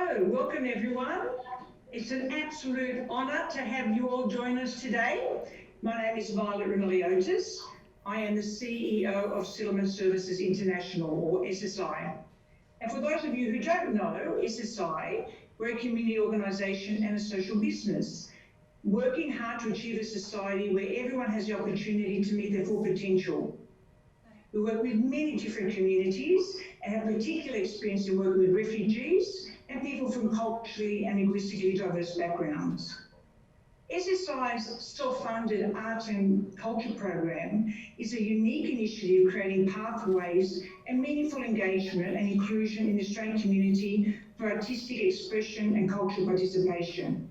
So, welcome everyone. It's an absolute honour to have you all join us today. My name is Roumeliotis. I am the CEO of Sillaman Services International, or SSI. And for those of you who don't know, SSI, we're a community organisation and a social business, working hard to achieve a society where everyone has the opportunity to meet their full potential. We work with many different communities and have particular experience in working with refugees and people from culturally and linguistically diverse backgrounds. SSI's self-funded art and culture program is a unique initiative creating pathways and meaningful engagement and inclusion in the Australian community for artistic expression and cultural participation.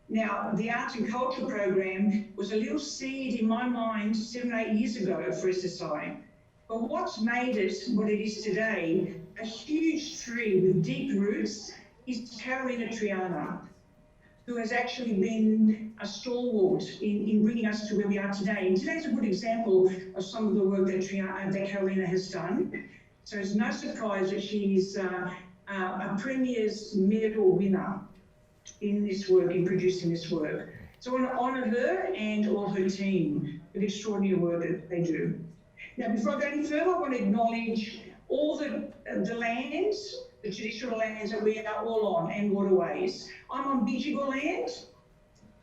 Now, the Arts and Culture program was a little seed in my mind 7 or 8 years ago for SSI. But what's made it what it is today, a huge tree with deep roots, is Carolina Triana, who has actually been a stalwart in bringing us to where we are today. And today's a good example of some of the work that Carolina has done. So it's no surprise that she's a Premier's Medal winner in this work, in producing this work. So I want to honour her and all her team for the extraordinary work that they do. Now, before I go any further, I want to acknowledge all the lands, the traditional lands that we are all on, and waterways. I'm on Bidjigal land.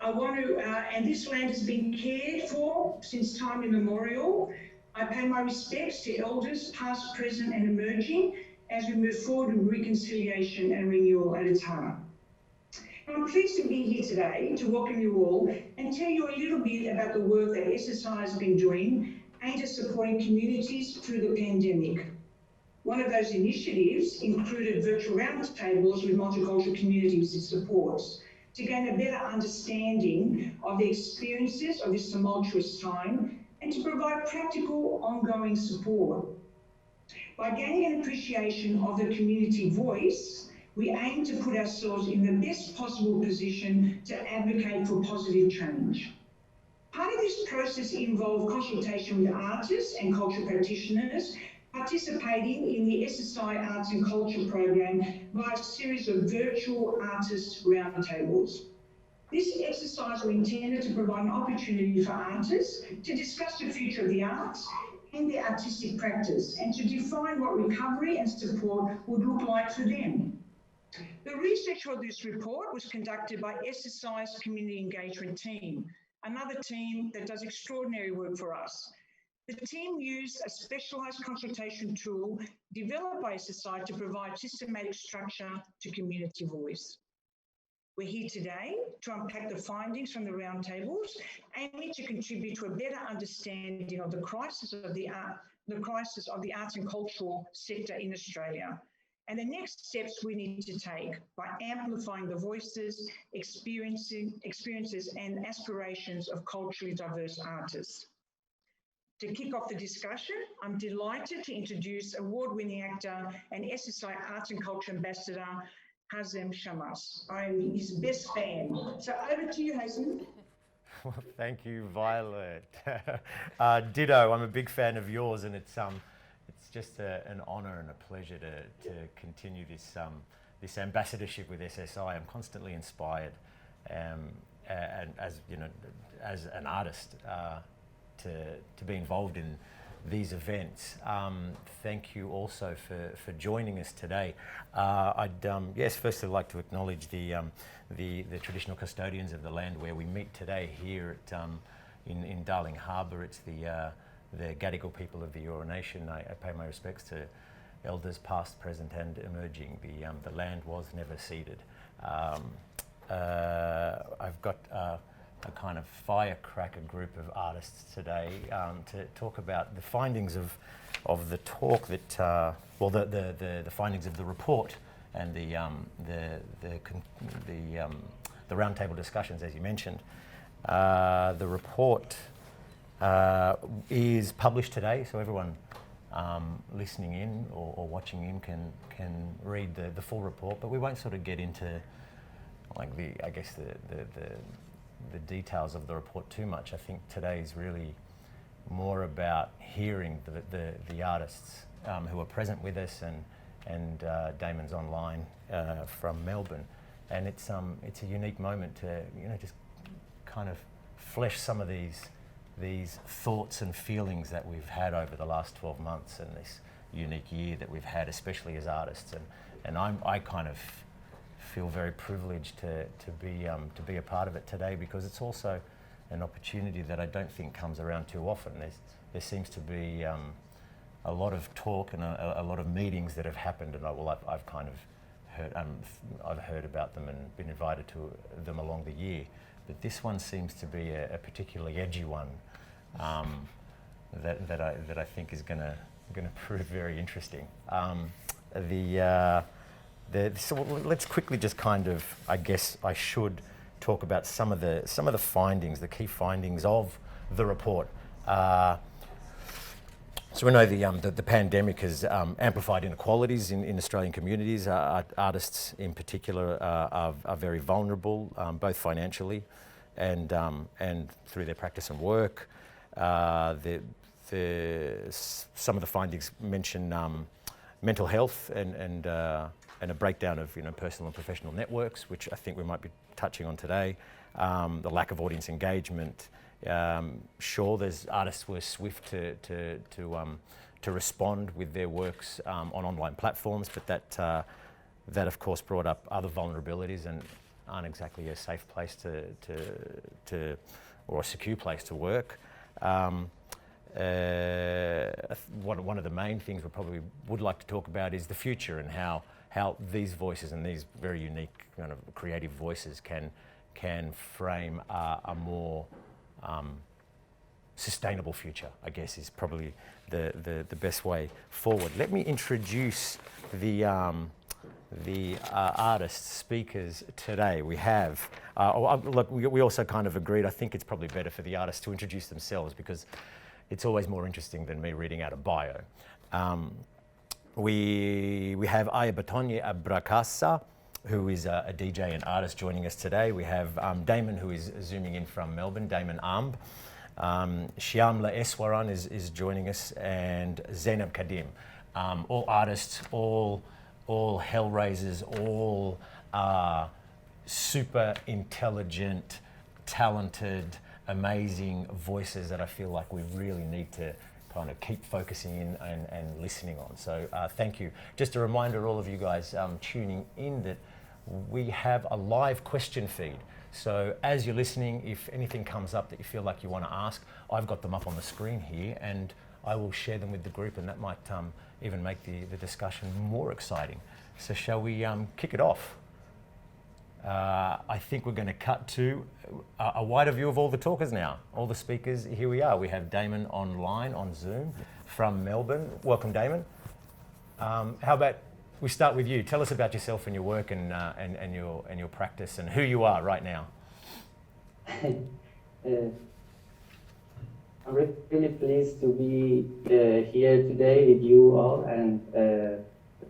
I want to, and this land has been cared for since time immemorial. I pay my respects to elders, past, present, and emerging, as we move forward with reconciliation and renewal at its heart. I'm pleased to be here today to welcome you all and tell you a little bit about the work that SSI has been doing aimed at supporting communities through the pandemic. One of those initiatives included virtual roundtables with multicultural communities it supports to gain a better understanding of the experiences of this tumultuous time and to provide practical, ongoing support. By gaining an appreciation of the community voice, we aim to put ourselves in the best possible position to advocate for positive change. Part of this process involved consultation with artists and cultural practitioners participating in the SSI Arts and Culture program via a series of virtual artist roundtables. This exercise was intended to provide an opportunity for artists to discuss the future of the arts and their artistic practice and to define what recovery and support would look like for them. The research for this report was conducted by SSI's Community Engagement Team, another team that does extraordinary work for us. The team used a specialised consultation tool developed by SSI to provide systematic structure to community voice. We're here today to unpack the findings from the roundtables, aiming to contribute to a better understanding of the crisis of the arts and cultural sector in Australia, and the next steps we need to take by amplifying the voices, experiences and aspirations of culturally diverse artists. To kick off the discussion, I'm delighted to introduce award-winning actor and SSI Arts and Culture Ambassador, Hazem Shammas. I'm his best fan. So over to you, Hazem. Well, thank you, Violet. Ditto, I'm a big fan of yours, and it's just an honour and a pleasure to continue this ambassadorship with SSI. I'm constantly inspired, and as you know, as an artist, to be involved in these events. Thank you also for joining us today. I'd firstly like to acknowledge the traditional custodians of the land where we meet today here at in Darling Harbour. It's the Gadigal people of the Eora Nation. I pay my respects to elders past, present and emerging. The land was never ceded. I've got a kind of firecracker group of artists today to talk about the findings of the talk that, the findings of the report and the roundtable discussions, as you mentioned. The report is published today, so everyone listening in or watching in can read the full report. But we won't sort of get into like the details of the report too much. I think today is really more about hearing the artists who are present with us and Damon's online from Melbourne. And it's a unique moment to just kind of flesh some of these thoughts and feelings that we've had over the last 12 months and this unique year that we've had, especially as artists. And I kind of feel very privileged to be a part of it today, because it's also an opportunity that I don't think comes around too often. There seems to be a lot of talk and a lot of meetings that have happened, and I've kind of I've heard about them and been invited to them along the year, but this one seems to be a particularly edgy one that I think is going to prove very interesting. So let's quickly just kind of, I guess I should talk about some of the findings, the key findings of the report. So we know the pandemic has amplified inequalities in Australian communities. Artists in particular are very vulnerable, both financially and through their practice and work. Some of the findings mention mental health and a breakdown of personal and professional networks, which I think we might be touching on today. The lack of audience engagement. Sure, there's artists were swift to respond with their works on online platforms, but that of course brought up other vulnerabilities and aren't exactly a safe place or a secure place to work. One of the main things we probably would like to talk about is the future and how these voices and these very unique kind of creative voices can frame a more sustainable future, I guess, is probably the best way forward. Let me introduce the artists, speakers today. We have, look, we also kind of agreed, I think it's probably better for the artists to introduce themselves, because it's always more interesting than me reading out a bio. We have Ayebatonye Abrakasa, who is a DJ and artist joining us today. We have Damon, who is zooming in from Melbourne, Damon Amb. Shyamla Eswaran is joining us, and Zainab Kadhim. All artists, all hellraisers, all super intelligent, talented, amazing voices that I feel like we really need to kind of keep focusing in and listening on. So thank you. Just a reminder, all of you guys tuning in, that we have a live question feed. So as you're listening, if anything comes up that you feel like you want to ask, I've got them up on the screen here, and I will share them with the group, and that might even make the discussion more exciting. So shall we kick it off? I think we're going to cut to a wider view of all the talkers now, all the speakers. Here we are. We have Damon online on Zoom from Melbourne. Welcome, Damon. How about we start with you? Tell us about yourself and your work and your practice and who you are right now. I'm really pleased to be here today with you all, and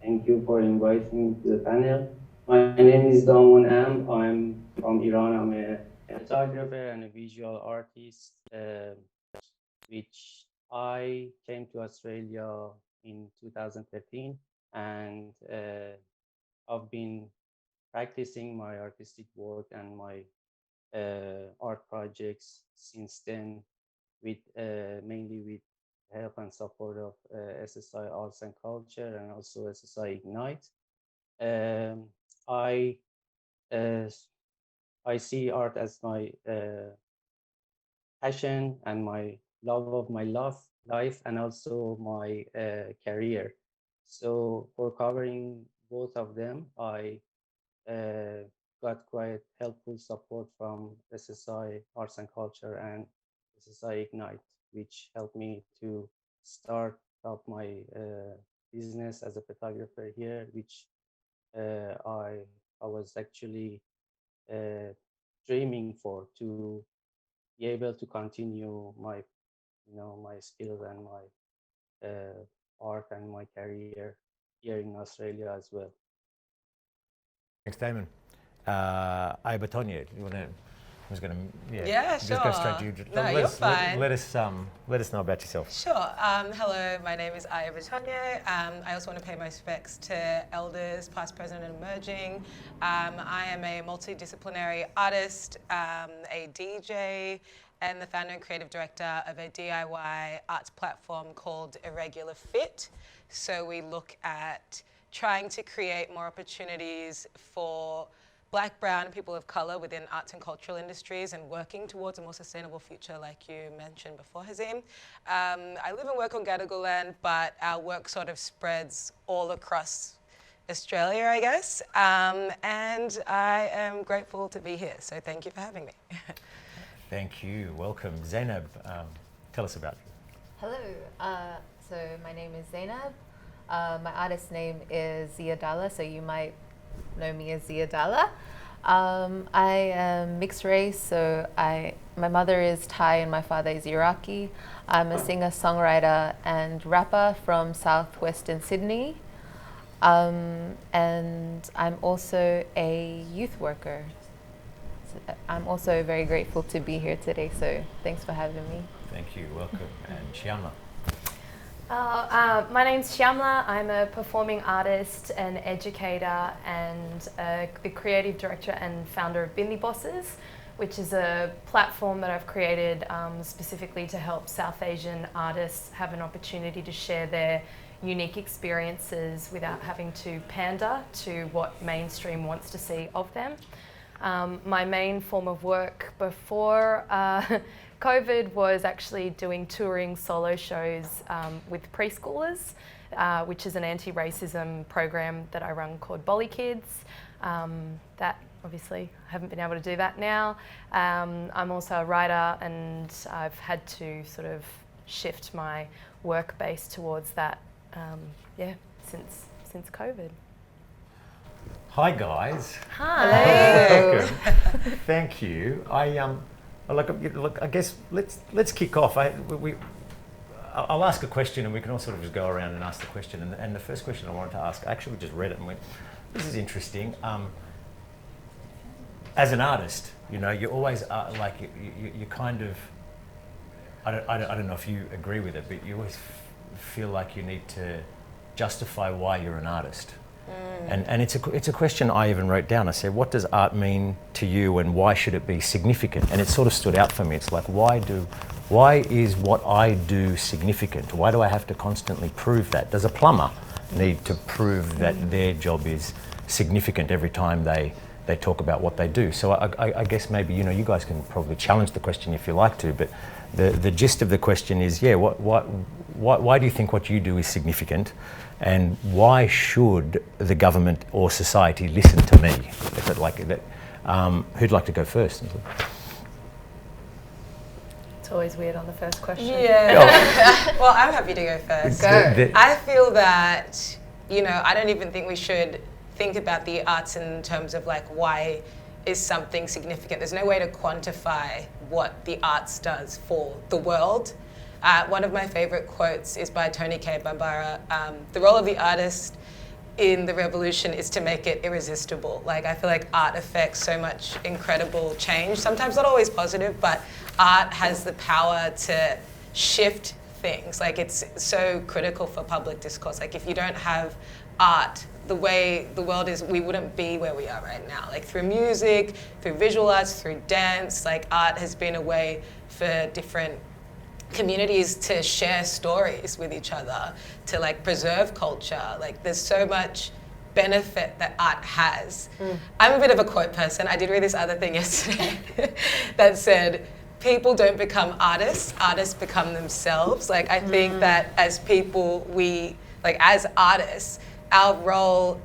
thank you for inviting me to the panel. My name is Damon. I'm from Iran. I'm a photographer and a visual artist, which I came to Australia in 2013, and I've been practicing my artistic work and my art projects since then, with mainly with help and support of SSI Arts and Culture and also SSI Ignite. I see art as my passion and my love of my life, and also my career. So for covering both of them, I got quite helpful support from SSI Arts and Culture and SSI Ignite, which helped me to start up my business as a photographer here, which I was actually dreaming for, to be able to continue my my skills and my art and my career here in Australia as well. Thanks, Damon. Ayebatonye, you want to was going to, Yeah, just go straight to sure. you. No, you're fine. Let us know about yourself. Sure. Hello, my name is Ayebatonye. I also want to pay my respects to elders, past, present, and emerging. I am a multidisciplinary artist, a DJ, and the founder and creative director of a DIY arts platform called Irregular Fit. So we look at trying to create more opportunities for Black, brown, and people of colour within arts and cultural industries and working towards a more sustainable future, like you mentioned before, Hazem. I live and work on Gadigal land, but our work sort of spreads all across Australia, I guess. And I am grateful to be here, so thank you for having me. Thank you. Welcome. Zainab, tell us about you. Hello. So my name is Zainab. My artist name is Ziadala, so you might know me as Ziadala. I am mixed race, so my mother is Thai and my father is Iraqi. I'm a singer, songwriter and rapper from southwestern Sydney. And I'm also a youth worker. So I'm also very grateful to be here today, so thanks for having me. Thank you. Welcome. And Shyamla. My name's Shyamla. I'm a performing artist, an educator, and the creative director and founder of Bindi Bosses, which is a platform that I've created specifically to help South Asian artists have an opportunity to share their unique experiences without having to pander to what mainstream wants to see of them. My main form of work before COVID was actually doing touring solo shows with preschoolers, which is an anti-racism program that I run called Bolly Kids. That obviously I haven't been able to do that now. I'm also a writer, and I've had to sort of shift my work base towards that, since COVID. Hi guys. Hi. Welcome. Thank you. Look, I guess let's kick off. I'll ask a question, and we can all sort of just go around and ask the question. And the first question I wanted to ask, I actually just read it and went, "This is interesting." As an artist, you know, you always you kind of. I don't know if you agree with it, but you always feel like you need to justify why you're an artist. And it's a question I even wrote down. I said, what does art mean to you, and why should it be significant? And it sort of stood out for me. It's like, why is what I do significant? Why do I have to constantly prove that? Does a plumber need to prove that their job is significant every time they talk about what they do? So I guess maybe, you know, you guys can probably challenge the question if you like to, but the gist of the question is, why do you think what you do is significant? And why should the government or society listen to me? If it like that, who'd like to go first? It's always weird on the first question. Yeah. Well, I'm happy to go first. Go. I feel that, you know, I don't even think we should think about the arts in terms of like, why is something significant? There's no way to quantify what the arts does for the world. One of my favorite quotes is by Tony K. Bambara. The role of the artist in the revolution is to make it irresistible. Like, I feel like art affects so much incredible change, sometimes not always positive, but art has the power to shift things. Like, it's so critical for public discourse. Like, if you don't have art, the way the world is, we wouldn't be where we are right now. Like, through music, through visual arts, through dance, like, art has been a way for different communities to share stories with each other, to like preserve culture. Like, there's so much benefit that art has. I'm a bit of a quote person. I did read this other thing yesterday that said, people don't become artists, artists become themselves. Like, I think that as people, as artists, our role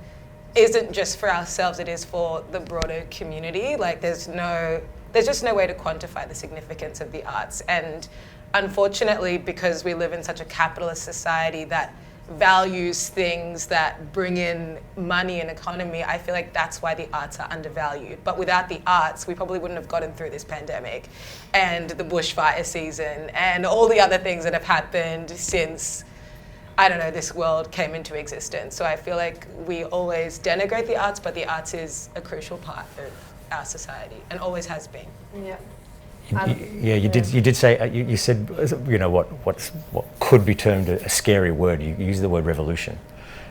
isn't just for ourselves, it is for the broader community. Like, there's just no way to quantify the significance of the arts. And unfortunately, because we live in such a capitalist society that values things that bring in money and economy, I feel like that's why the arts are undervalued. But without the arts, we probably wouldn't have gotten through this pandemic and the bushfire season and all the other things that have happened since, I don't know, this world came into existence. So I feel like we always denigrate the arts, but the arts is a crucial part of our society and always has been. Yeah. Yeah, you did say you said, you know, what could be termed a scary word. You used the word revolution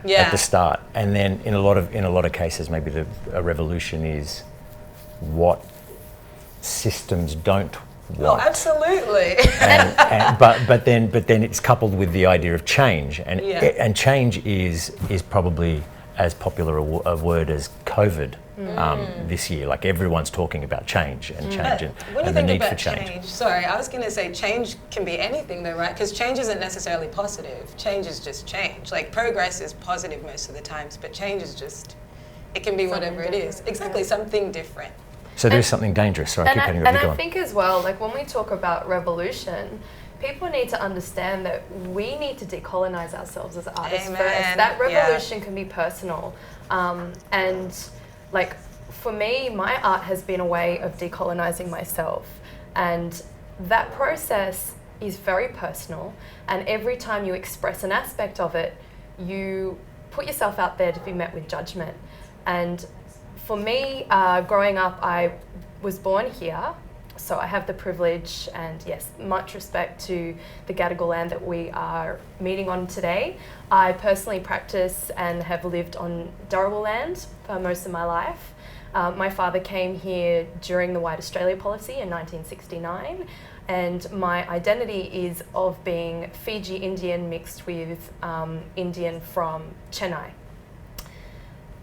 at the start, and then in a lot of cases, maybe a revolution is what systems don't want. Oh, absolutely. But then it's coupled with the idea of change, and change is probably as popular a word as COVID this year. Like everyone's talking about change and change and the need for change. Sorry, I was going to say change can be anything though, right? Because change isn't necessarily positive. Change is just change. Like progress is positive most of the times, but change is just, it can be whatever it is. Exactly, something different. So there's something dangerous. Sorry, I keep cutting you off. And I think as well, like when we talk about revolution, people need to understand that we need to decolonize ourselves as artists first. That revolution can be personal. And like for me, my art has been a way of decolonizing myself. And that process is very personal. And every time you express an aspect of it, you put yourself out there to be met with judgment. And for me, growing up, I was born here. So I have the privilege and yes, much respect to the Gadigal land that we are meeting on today. I personally practice and have lived on Darrawal land for most of my life. My father came here during the White Australia policy in 1969, and my identity is of being Fiji Indian mixed with Indian from Chennai.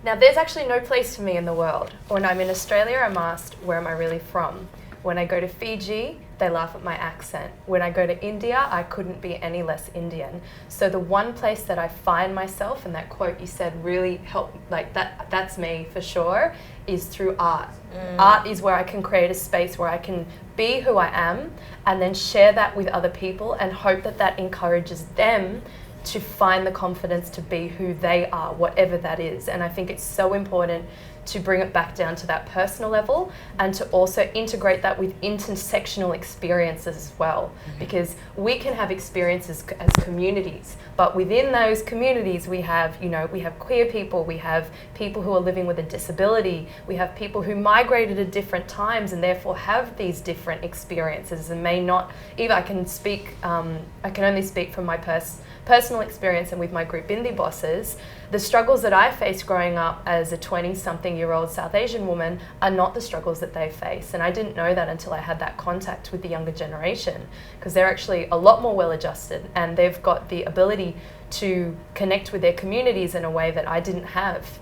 Now there's actually no place for me in the world. When I'm in Australia, I'm asked, where am I really from? When I go to Fiji, they laugh at my accent. When I go to India, I couldn't be any less Indian. So the one place that I find myself, and that quote you said really helped, like that's me for sure, is through art. Art is where I can create a space where I can be who I am and then share that with other people and hope that that encourages them to find the confidence to be who they are, whatever that is. And I think it's so important to bring it back down to that personal level and to also integrate that with intersectional experiences as well. Because we can have experiences as communities, but within those communities we have, you know, we have queer people, we have people who are living with a disability, we have people who migrated at different times and therefore have these different experiences and may not, even I can only speak from my personal experience and with my group Bindi Bosses. The struggles that I faced growing up as a 20-something-year-old South Asian woman are not the struggles that they face. And I didn't know that until I had that contact with the younger generation, because they're actually a lot more well-adjusted and they've got the ability to connect with their communities in a way that I didn't have.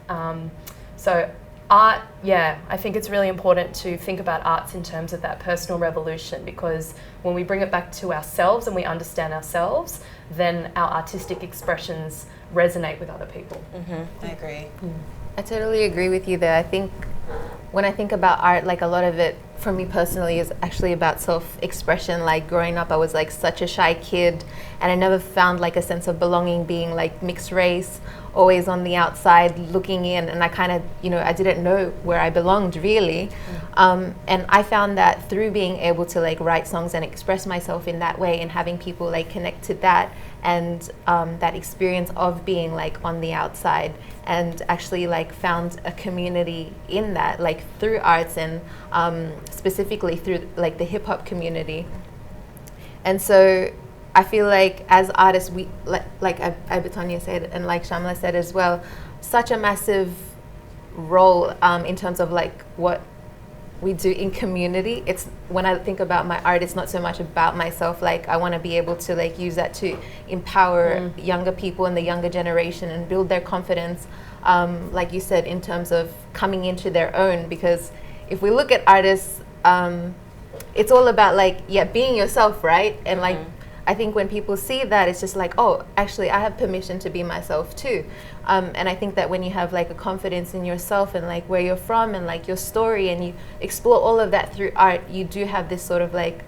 So art, I think it's really important to think about arts in terms of that personal revolution, because when we bring it back to ourselves and we understand ourselves, then our artistic expressions resonate with other people. I agree. I totally agree with you there. I think when I think about art, like a lot of it for me personally is actually about self-expression. Like growing up, I was like such a shy kid and I never found like a sense of belonging being like mixed race, always on the outside looking in, and I kind of, you know, I didn't know where I belonged really. And I found that through being able to like write songs and express myself in that way and having people like connect to that and that experience of being like on the outside, and actually like found a community in that, like through arts and specifically through like the hip hop community. And so I feel like as artists, we, like Ayebatonye said and like Shyamla said as well, such a massive role in terms of like what we do in community. It's, when I think about my art, it's not so much about myself. Like I want to be able to like use that to empower younger people and the younger generation and build their confidence, like you said, in terms of coming into their own. Because if we look at artists, it's all about like, being yourself, right? And like, I think when people see that, it's just like, oh, actually, I have permission to be myself too. And I think that when you have like a confidence in yourself and like where you're from and like your story, and you explore all of that through art, you do have this sort of like,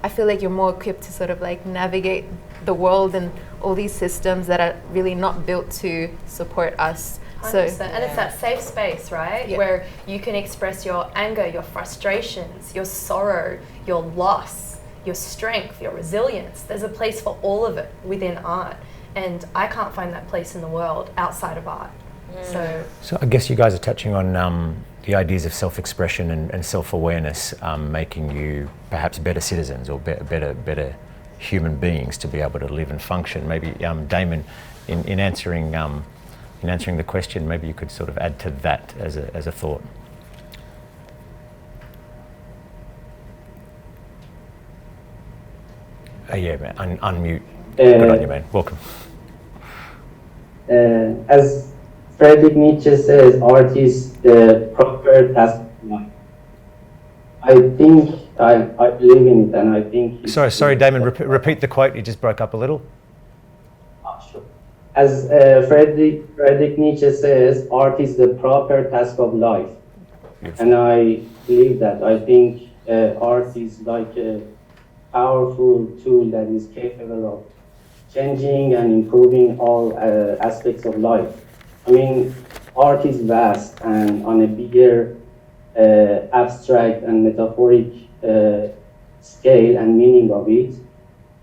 I feel like you're more equipped to sort of like navigate the world and all these systems that are really not built to support us. 100%. And it's that safe space, right? Where you can express your anger, your frustrations, your sorrow, your loss, your strength, your resilience. There's a place for all of it within art. And I can't find that place in the world outside of art. So I guess you guys are touching on the ideas of self-expression and self-awareness, making you perhaps better citizens or better human beings to be able to live and function. Maybe Damon, in answering the question, maybe you could sort of add to that as a thought. Yeah, man, unmute. Good on you, man. Welcome. As Friedrich Nietzsche says, art is the proper task of life. I think I believe in it, and I think. Sorry, Damon. Repeat the quote. You just broke up a little. Sure. As Friedrich Nietzsche says, art is the proper task of life, and I believe that. I think art is like a powerful tool that is capable of changing and improving all aspects of life. I mean, art is vast, and on a bigger abstract and metaphoric scale and meaning of it,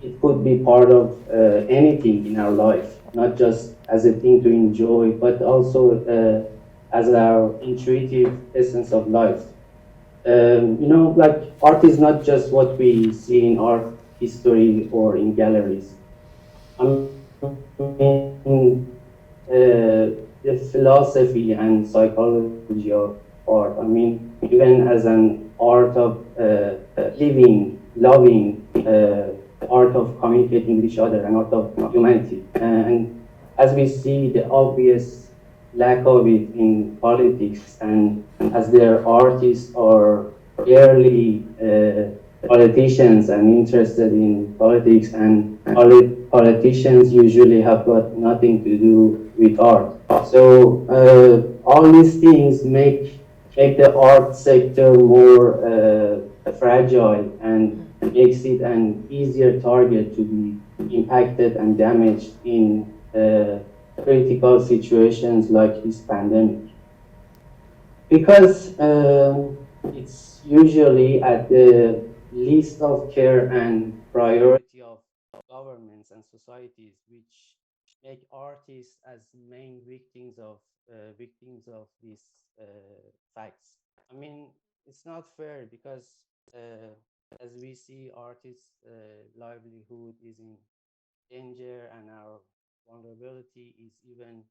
it could be part of anything in our life, not just as a thing to enjoy, but also as our intuitive essence of life. You know, like art is not just what we see in art history or in galleries. I mean, the philosophy and psychology of art. I mean, even as an art of living, loving, art of communicating with each other, an art of humanity. And as we see the obvious lack of it in politics, and as their artists are barely politicians and interested in politics, and politicians usually have got nothing to do with art. So all these things make the art sector more fragile and makes it an easier target to be impacted and damaged in critical situations like this pandemic. Because it's usually at the least of care and priority of governments and societies, which make artists as main victims of these facts. I mean, it's not fair because as we see, artists' livelihood is in danger, and our vulnerability is even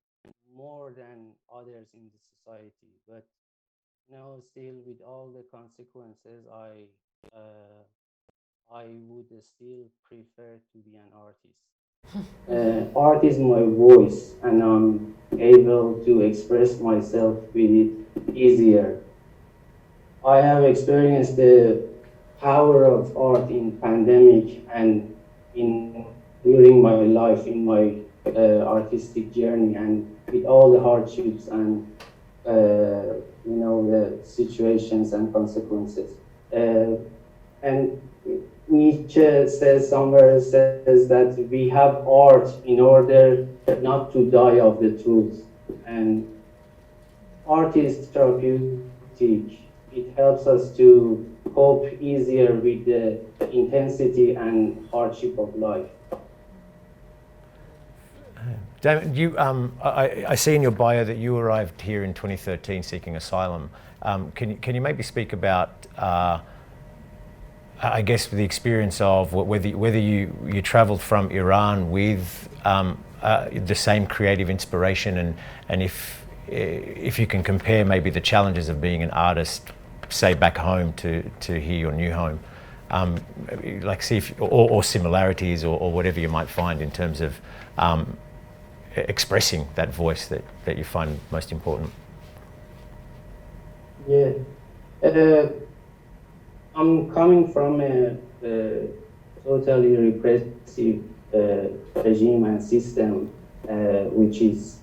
more than others in the society. But no, still, with all the consequences, I would still prefer to be an artist. Art is my voice, and I'm able to express myself with it easier. I have experienced the power of art in pandemic and during my life, in my artistic journey, and with all the hardships and the situations and consequences. And Nietzsche says that we have art in order not to die of the truth. And art is therapeutic. It helps us to cope easier with the intensity and hardship of life. Damon, you, I see in your bio that you arrived here in 2013 seeking asylum. Can you maybe speak about, I guess, the experience of whether you travelled from Iran with the same creative inspiration, and if you can compare maybe the challenges of being an artist, say back home to here, your new home, like see if, or similarities or whatever you might find in terms of expressing that voice that you find most important. Yeah, I'm coming from a totally repressive regime and system, which is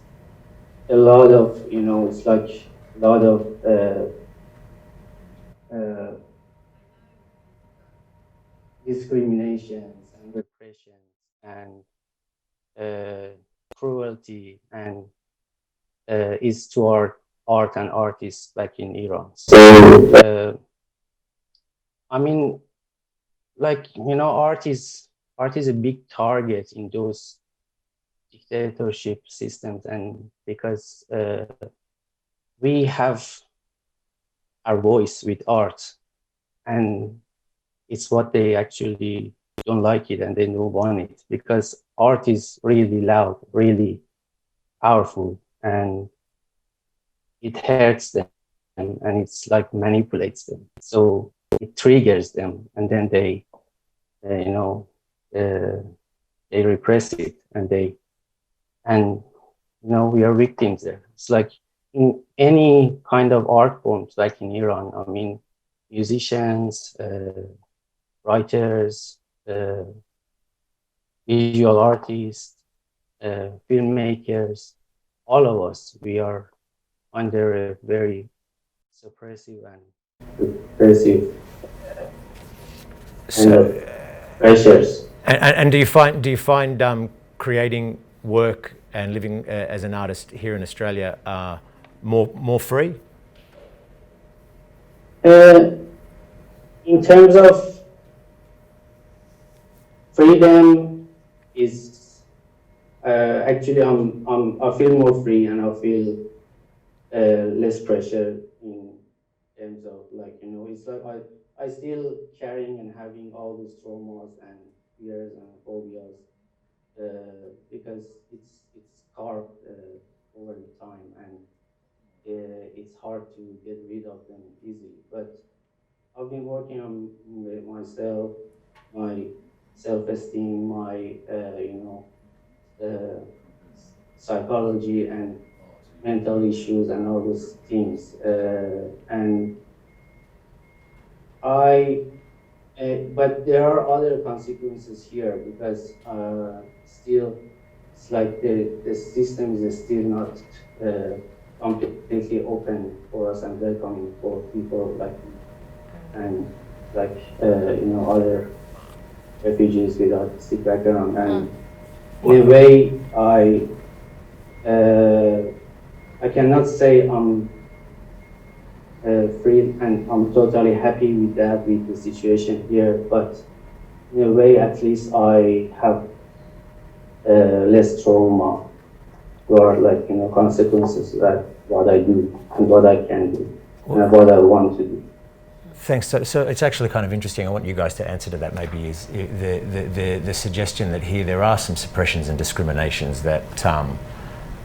a lot of, it's like a lot of discriminations and repressions and cruelty, and is to art and artists back in Iran. So I mean, like, art is a big target in those dictatorship systems, and because we have our voice with art, and it's what they actually don't like it and they don't want it, because art is really loud, really powerful, and it hurts them, and it's like manipulates them. So it triggers them, and then they repress it, and we are victims there. It's like in any kind of art forms, like in Iran, I mean, musicians, writers, visual artists, filmmakers, all of us, we are under a very suppressive and repressive pressures. And do you find creating work and living as an artist here in Australia more free? In terms of freedom, is actually I feel more free, and I feel less pressure in terms of, like, it's like I still carrying and having all these traumas and fears and phobias because it's carved over the time, and it's hard to get rid of them easily. But I've been working on myself, my self-esteem, my psychology and mental issues and all those things, and but there are other consequences here, because still it's like the system is still not completely open for us and welcoming for people like me, and like other refugees with artistic background. And in a way, I cannot say I'm free and I'm totally happy with that, with the situation here, but in a way, at least I have less trauma, or like consequences that what I do and what I can do and what I want to do. Thanks. So it's actually kind of interesting. I want you guys to answer to that. Maybe is the suggestion that here there are some suppressions and discriminations that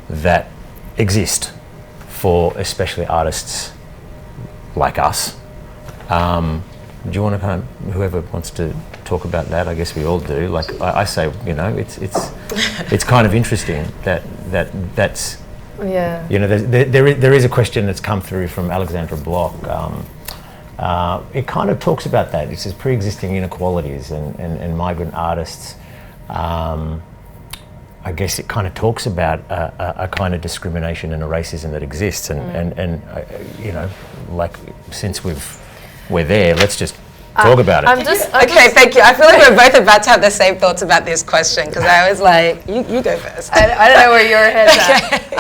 that exist for especially artists like us. Do you want to kind of, whoever wants to talk about that? I guess we all do. Like I say, it's kind of interesting that's yeah. There is a question that's come through from Alexandra Block. It kind of talks about that. It says pre-existing inequalities and migrant artists. I guess it kind of talks about a kind of discrimination and a racism that exists, and like since we're there, let's just talk about it. Okay, thank you. I feel like we're both about to have the same thoughts about this question, because I was like, you go first. I don't know where your head's at.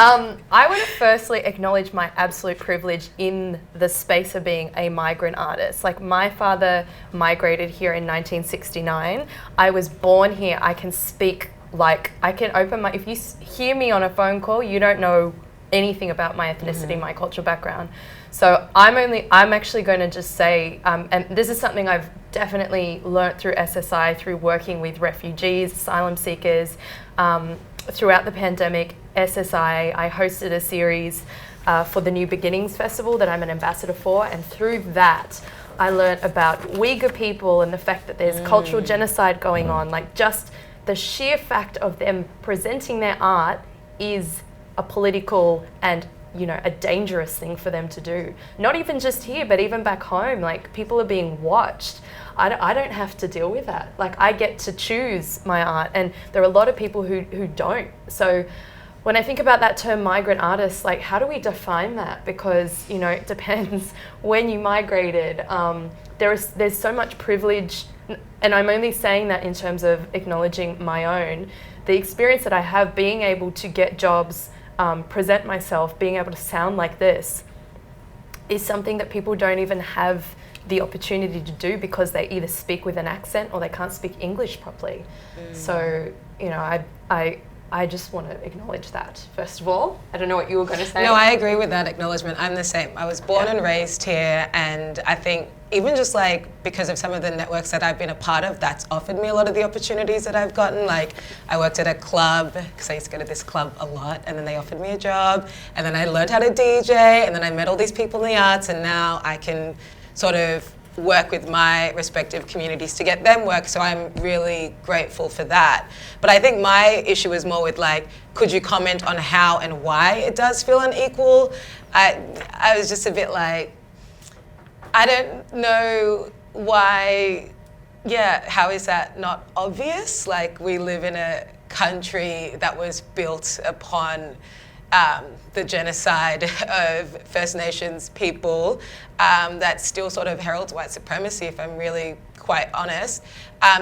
I want to firstly acknowledge my absolute privilege in the space of being a migrant artist. Like, my father migrated here in 1969. I was born here. I can speak, like, I can open my, if you hear me on a phone call, you don't know anything about my ethnicity, my cultural background. So I'm actually going to just say, and this is something I've definitely learnt through SSI, through working with refugees, asylum seekers. Throughout the pandemic, SSI, I hosted a series for the New Beginnings Festival that I'm an ambassador for, and through that, I learnt about Uyghur people and the fact that there's cultural genocide going on. Like, just the sheer fact of them presenting their art is a political and a dangerous thing for them to do. Not even just here, but even back home. Like, people are being watched. I don't have to deal with that. Like, I get to choose my art, and there are a lot of people who don't. So when I think about that term migrant artist, like, how do we define that? Because it depends when you migrated. There's so much privilege, and I'm only saying that in terms of acknowledging my own. The experience that I have being able to get jobs, present myself, being able to sound like this, is something that people don't even have the opportunity to do, because they either speak with an accent or they can't speak English properly. So I I just want to acknowledge that, first of all. I don't know what you were going to say. No, I agree with that acknowledgement. I'm the same. I was born and raised here, and I think even just like because of some of the networks that I've been a part of, that's offered me a lot of the opportunities that I've gotten. Like I worked at a club, because I used to go to this club a lot, and then they offered me a job, and then I learned how to DJ, and then I met all these people in the arts, and now I can sort of work with my respective communities to get them work, so I'm really grateful for that. But I think my issue is more with like, could you comment on how and why it does feel unequal? I was just a bit like, I don't know why, how is that not obvious? Like we live in a country that was built upon the genocide of First Nations people that still sort of heralds white supremacy, if I'm really quite honest.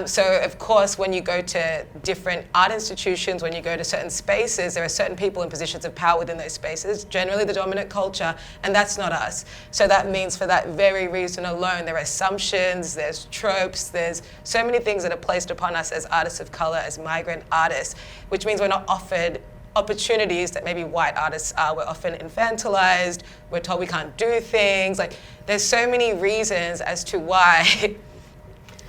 So of course, when you go to different art institutions, when you go to certain spaces, there are certain people in positions of power within those spaces, generally the dominant culture, and that's not us. So that means for that very reason alone, there are assumptions, there's tropes, there's so many things that are placed upon us as artists of color, as migrant artists, which means we're not offered opportunities that maybe white artists are. We're often infantilized, we're told we can't do things. Like there's so many reasons as to why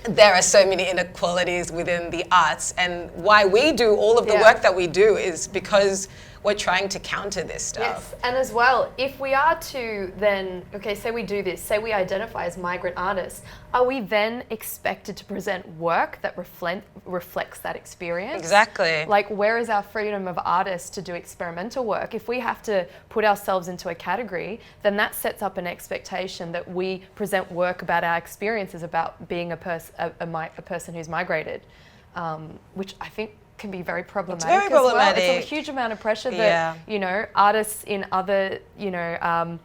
there are so many inequalities within the arts, and why we do all of the work that we do is because we're trying to counter this stuff. Yes, and as well, if we are to then, okay, say we do this, say we identify as migrant artists, are we then expected to present work that reflects that experience? Exactly. Like, where is our freedom of artists to do experimental work? If we have to put ourselves into a category, then that sets up an expectation that we present work about our experiences about being a person who's migrated, which I think can be very problematic. It's very problematic. Well. It's a huge amount of pressure that, you know, artists in other, you know,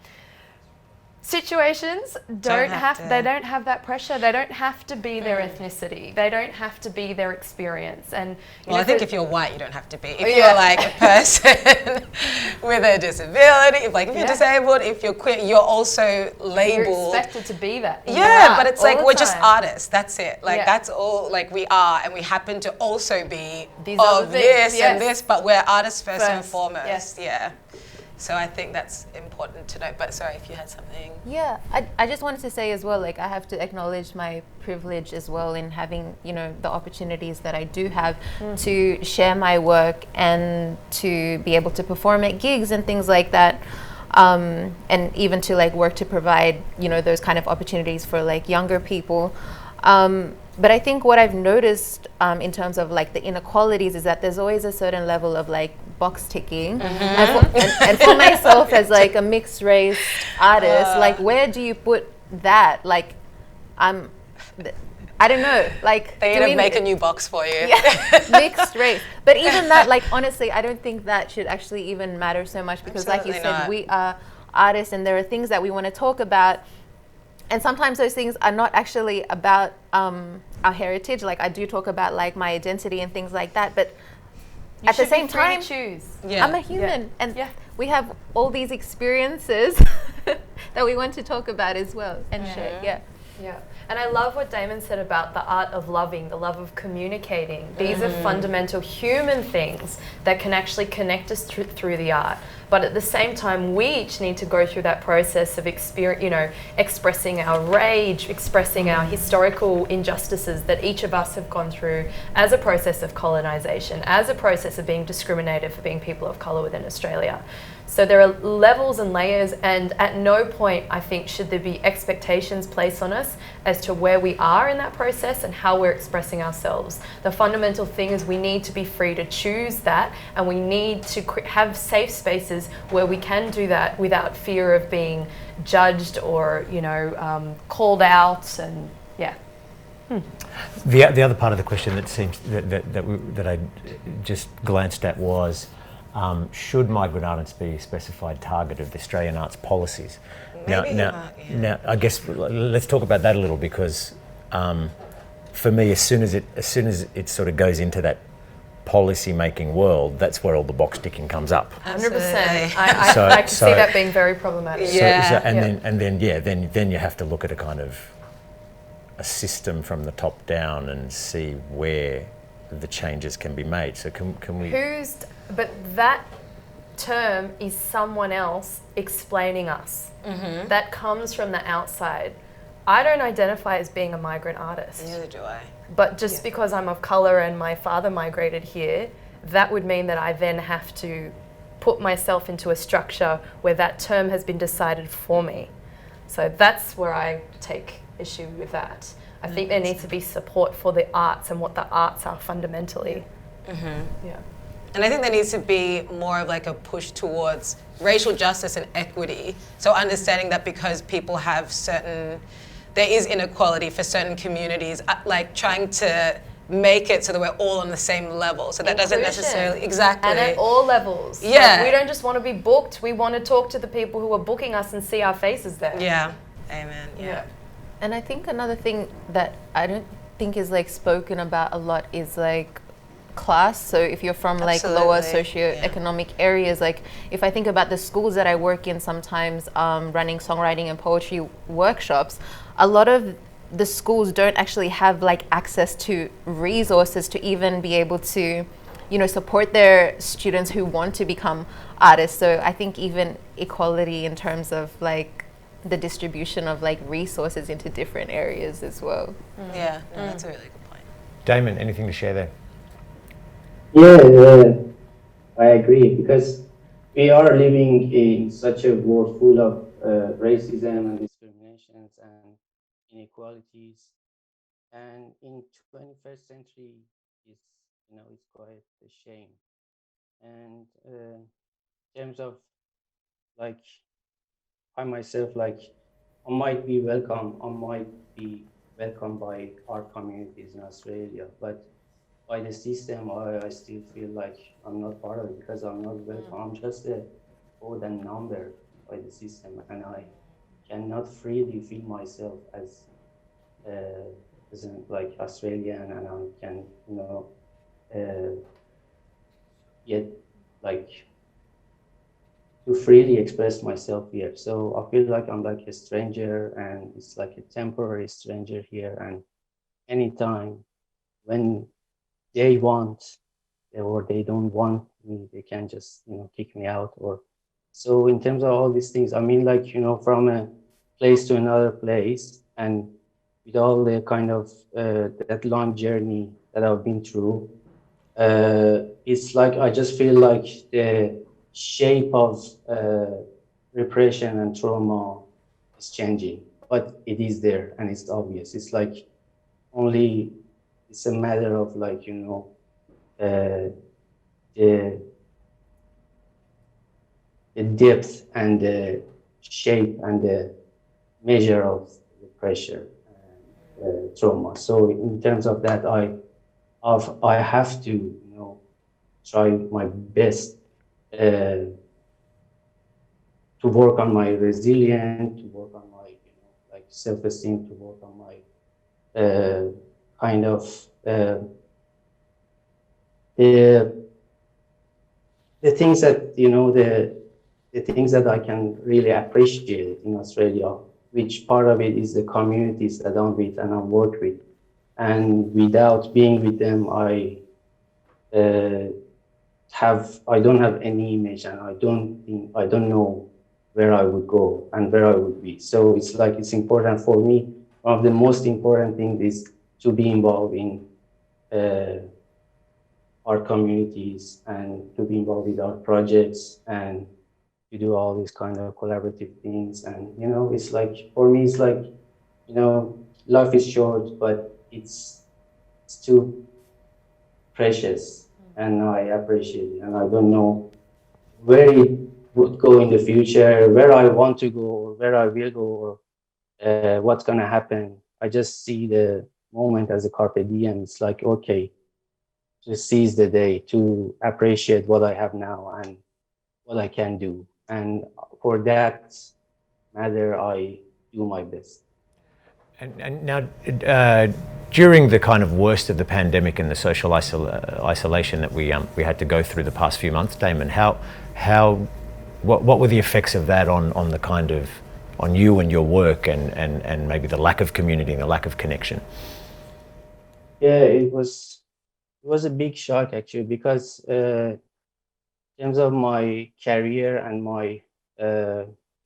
situations don't have that pressure. They don't have to be their ethnicity. They don't have to be their experience. And well, I think if you're white, you don't have to be. If you're like a person with a disability, if you're disabled, if you're queer, you're also labeled. You're expected to be that. Yeah, but it's like we're just artists. That's it. Like that's all. Like we are, and we happen to also be of this and this, but we're artists first and foremost. Yes. Yeah. So I think that's important to note. But sorry, if you had something. Yeah, I just wanted to say as well, like I have to acknowledge my privilege as well in having, you know, the opportunities that I do have to share my work and to be able to perform at gigs and things like that. And even to like work to provide, you know, those kind of opportunities for like younger people. But I think what I've noticed in terms of like the inequalities is that there's always a certain level of like box ticking. And for myself as like a mixed race artist, like where do you put that? Like I don't know, like they need to make a new box for you. Mixed race. But even that, like honestly, I don't think that should actually even matter so much because Absolutely like you said, not. we are artists and there are things that we want to talk about. And sometimes those things are not actually about our heritage. Like I do talk about like my identity and things like that, but at the same time, choose. I'm a human, and we have all these experiences that we want to talk about as well and share. Yeah, and I love what Damon said about the art of loving, the love of communicating. These are fundamental human things that can actually connect us through the art. But at the same time, we each need to go through that process of expressing our rage, expressing our historical injustices that each of us have gone through as a process of colonization, as a process of being discriminated for being people of color within Australia. So there are levels and layers, and at no point, I think, should there be expectations placed on us as to where we are in that process and how we're expressing ourselves. The fundamental thing is we need to be free to choose that, and we need to have safe spaces where we can do that without fear of being judged or, you know, called out. And The other part of the question that seems that I just glanced at was, should migrant artists be a specified target of the Australian arts policies? Now, I guess let's talk about that a little, because for me, as soon as it sort of goes into that policy-making world, that's where all the box ticking comes up. 100%. I can see that being very problematic. Then you have to look at a kind of a system from the top down and see where the changes can be made. So can we? But that term is someone else explaining us. That comes from the outside. I don't identify as being a migrant artist. Neither do I. But just because I'm of colour and my father migrated here, that would mean that I then have to put myself into a structure where that term has been decided for me. So that's where I take issue with that. I think there needs to be support for the arts and what the arts are fundamentally. Yeah. And I think there needs to be more of like a push towards racial justice and equity. So understanding that because people have there is inequality for certain communities, like trying to make it so that we're all on the same level. So that doesn't necessarily, exactly. And at all levels. Yeah. Like, we don't just want to be booked, we want to talk to the people who are booking us and see our faces there. Yeah, amen, yeah. And I think another thing that I don't think is like spoken about a lot is like class. So if you're from like lower socioeconomic areas, like if I think about the schools that I work in sometimes, running songwriting and poetry workshops, a lot of the schools don't actually have like access to resources to even be able to, you know, support their students who want to become artists. So I think even equality in terms of like the distribution of like resources into different areas as well. Yeah, no, that's a really good point. Damon, anything to share there? Yeah, I agree, because we are living in such a world full of racism and discriminations and inequalities, and in 21st century, it's quite a shame. And in terms of like, I myself, like, I might be welcome by our communities in Australia, but by the system, I still feel like I'm not part of it because I'm not welcome. I'm just a code and number by the system, and I cannot freely feel myself as like Australian, and I can, yet like to freely express myself here. So I feel like I'm like a stranger, and it's like a temporary stranger here. And anytime when they want or they don't want me, they can just kick me out. Or so in terms of all these things, I mean, like, from a place to another place, and with all the kind of that long journey that I've been through, it's like I just feel like the shape of repression and trauma is changing, but it is there and it's obvious. It's like only it's a matter of like the depth and the shape and the measure of the pressure and trauma. So in terms of that, I have to try my best to work on my resilience, to work on my like self-esteem, to work on my kind of the things that the things that I can really appreciate in Australia, which part of it is the communities that I'm with and I work with. And without being with them, I don't have any image, and I don't know where I would go and where I would be. So it's like it's important for me. One of the most important things is to be involved in our communities and to be involved with our projects and to do all these kind of collaborative things. And it's like, for me, it's like, life is short, but it's too precious, and I appreciate it. And I don't know where it would go in the future, where I want to go, or where I will go, or what's gonna happen. I just see the moment as a carpe diem. It's like, okay, just seize the day to appreciate what I have now and what I can do. And for that matter, I do my best. And now, during the kind of worst of the pandemic and the social isolation that we had to go through the past few months, Damon, what were the effects of that on the kind of on you and your work and maybe the lack of community and the lack of connection? Yeah, it was it was a big shock actually because in terms of my career and my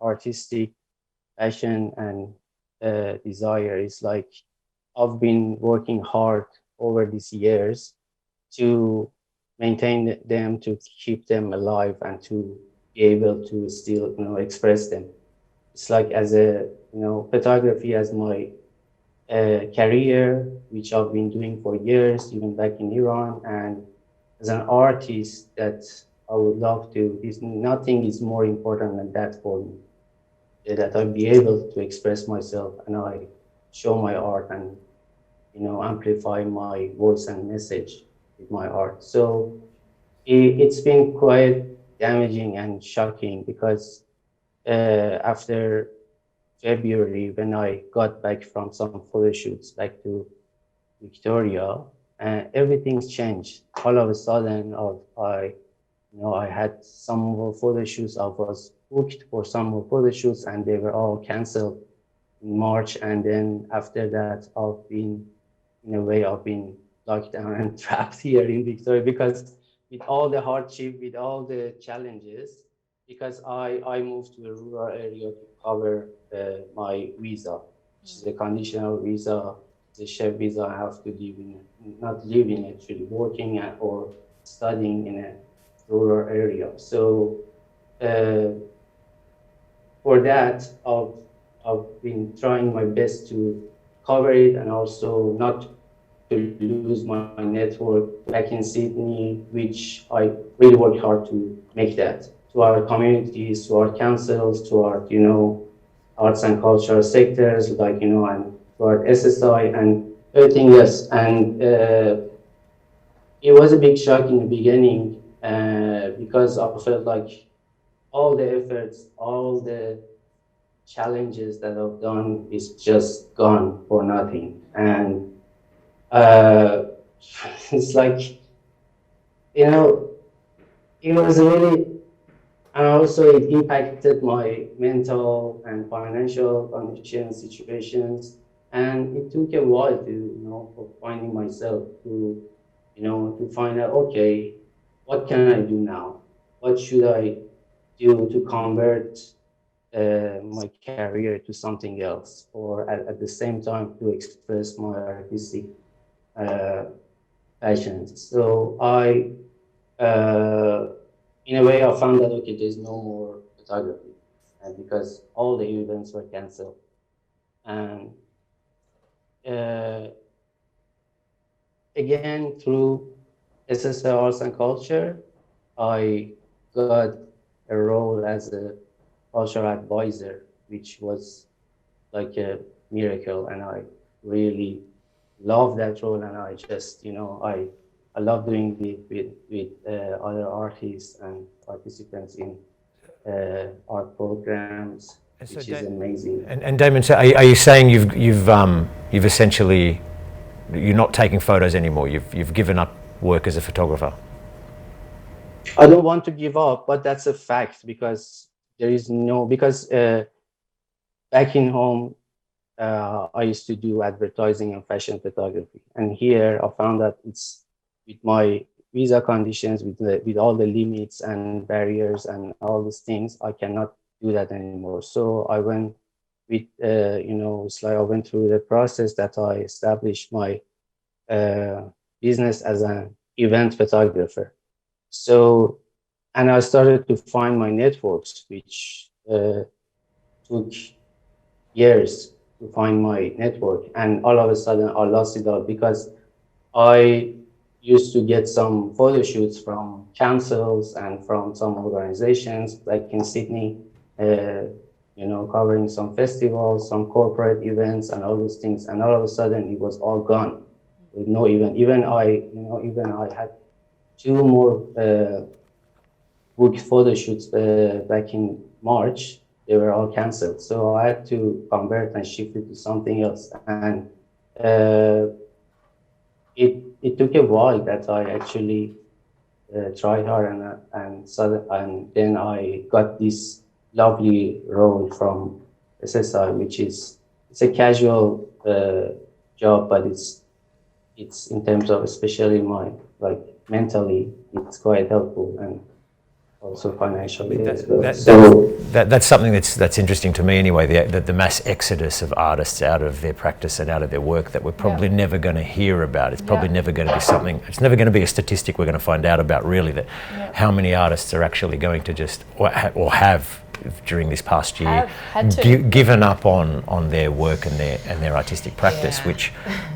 artistic passion and desire, is like I've been working hard over these years to maintain them, to keep them alive, and to be able to still, express them. It's like as a, photography as my career, which I've been doing for years, even back in Iran, and as an artist that I would love to. Is nothing is more important than that for me. That I'll be able to express myself and I show my art and amplify my voice and message with my art. So it's been quite damaging and shocking because after February, when I got back from some photo shoots back to Victoria, everything's changed. All of a sudden, I had some more photo shoots. I was booked for some more photo shoots, and they were all canceled in March. And then after that, I've been locked down and trapped here in Victoria because with all the hardship, with all the challenges, because I moved to a rural area to cover my visa, which is a conditional visa, the chef visa. I have to live in, not living actually, working or studying in a rural area. So for that, I've been trying my best to cover it and also not to lose my network back in Sydney, which I really worked hard to make that. To our communities, to our councils, to our, arts and cultural sectors, like, and to our SSI and everything else. And it was a big shock in the beginning because I felt like all the efforts, all the challenges that I've done is just gone for nothing. And it's like, it was really, and also it impacted my mental and financial conditions, situations. And it took a while to, for finding myself to find out, okay, what can I do now? What should I do to convert my career to something else, or at the same time to express my artistic uh, passions. So in a way, I found that okay, there's no more photography, and because all the events were canceled, and uh, again through SSI Arts and Culture, I got a role as a cultural advisor, which was like a miracle, and I really love that role. And I just, I love doing it with other artists and participants in art programs, So which is amazing. And Damon, so are you saying you've essentially, you're not taking photos anymore? You've given up work as a photographer? I don't want to give up, but that's a fact because because back in home, I used to do advertising and fashion photography, and here I found that it's with my visa conditions, with all the limits and barriers and all these things, I cannot do that anymore. So I went with, it's like I went through the process that I established my business as an event photographer. So, and I started to find my networks, which took years to find my network. And all of a sudden, I lost it all because I used to get some photo shoots from councils and from some organizations, like in Sydney, covering some festivals, some corporate events, and all those things. And all of a sudden, it was all gone. With no event. Even I had two more booked photo shoots back in March. They were all canceled. So I had to convert and shift it to something else. And it took a while that I actually tried hard and then I got this lovely role from SSI, which it's a casual job, but it's it's in terms of especially my like mentally, it's quite helpful and also financially as well. That's something that's interesting to me anyway, the mass exodus of artists out of their practice and out of their work that we're probably never going to hear about. It's probably never going to be something, it's never going to be a statistic we're going to find out about really, that how many artists are actually going to just, or have during this past year, given up on their work and their artistic practice, which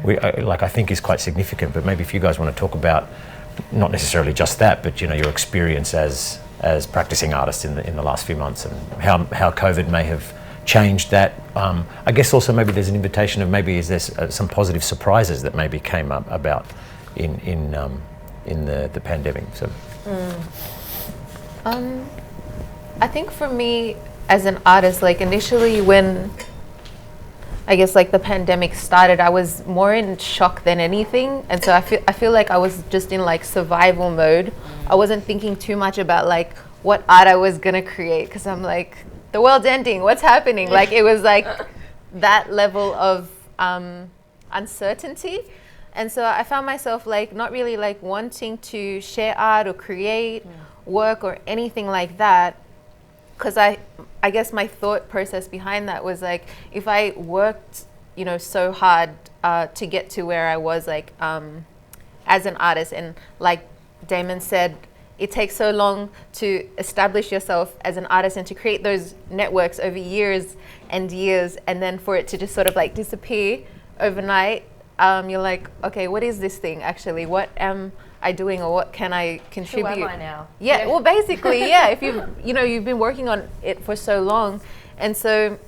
I think is quite significant. But maybe if you guys want to talk about not necessarily just that, but your experience as practicing artists in the last few months, and how COVID may have changed that. I guess also maybe there's an invitation of maybe is there some positive surprises that maybe came up about in the pandemic. So. I think for me as an artist, like initially when I guess like the pandemic started, I was more in shock than anything, and so I feel like I was just in like survival mode. I wasn't thinking too much about like what art I was gonna create, because I'm like, the world's ending, what's happening? Like it was like that level of uncertainty. And so I found myself like not really like wanting to share art or create work or anything like that, because I guess my thought process behind that was like, if I worked so hard to get to where I was like as an artist, and like Damon said, it takes so long to establish yourself as an artist and to create those networks over years and years, and then for it to just sort of like disappear overnight. You're like, okay, what is this thing actually? What am I doing, or what can I contribute? Who am I now? Yeah, well, basically, if you've been working on it for so long, and so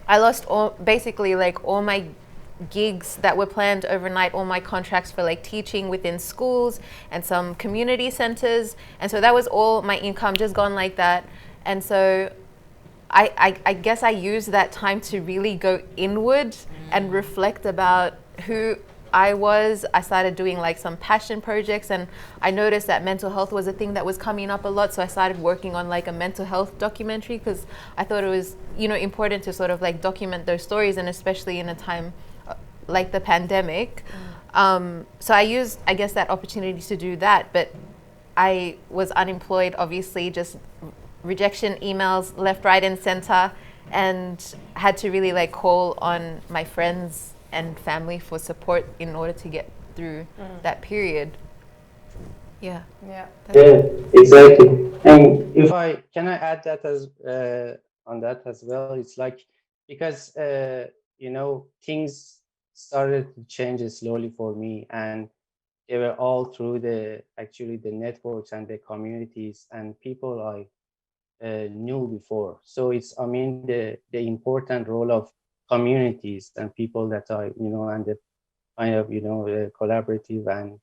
I lost basically all my gigs that were planned overnight, all my contracts for like teaching within schools and some community centers, and so that was all my income just gone like that. And so I guess I used that time to really go inward and reflect about who I was. I started doing like some passion projects, and I noticed that mental health was a thing that was coming up a lot. So I started working on like a mental health documentary, because I thought it was, important to sort of like document those stories, and especially in a time like the pandemic. So I used, I guess, that opportunity to do that. But I was unemployed, obviously, just rejection emails left, right, and center, and had to really like call on my friends and family for support in order to get through that period. Yeah, exactly. And if I add that as on that as well, it's like, because things started to change slowly for me, and they were all through the networks and the communities and people I knew before. So it's, the important role of communities and people that I, and the kind of, collaborative and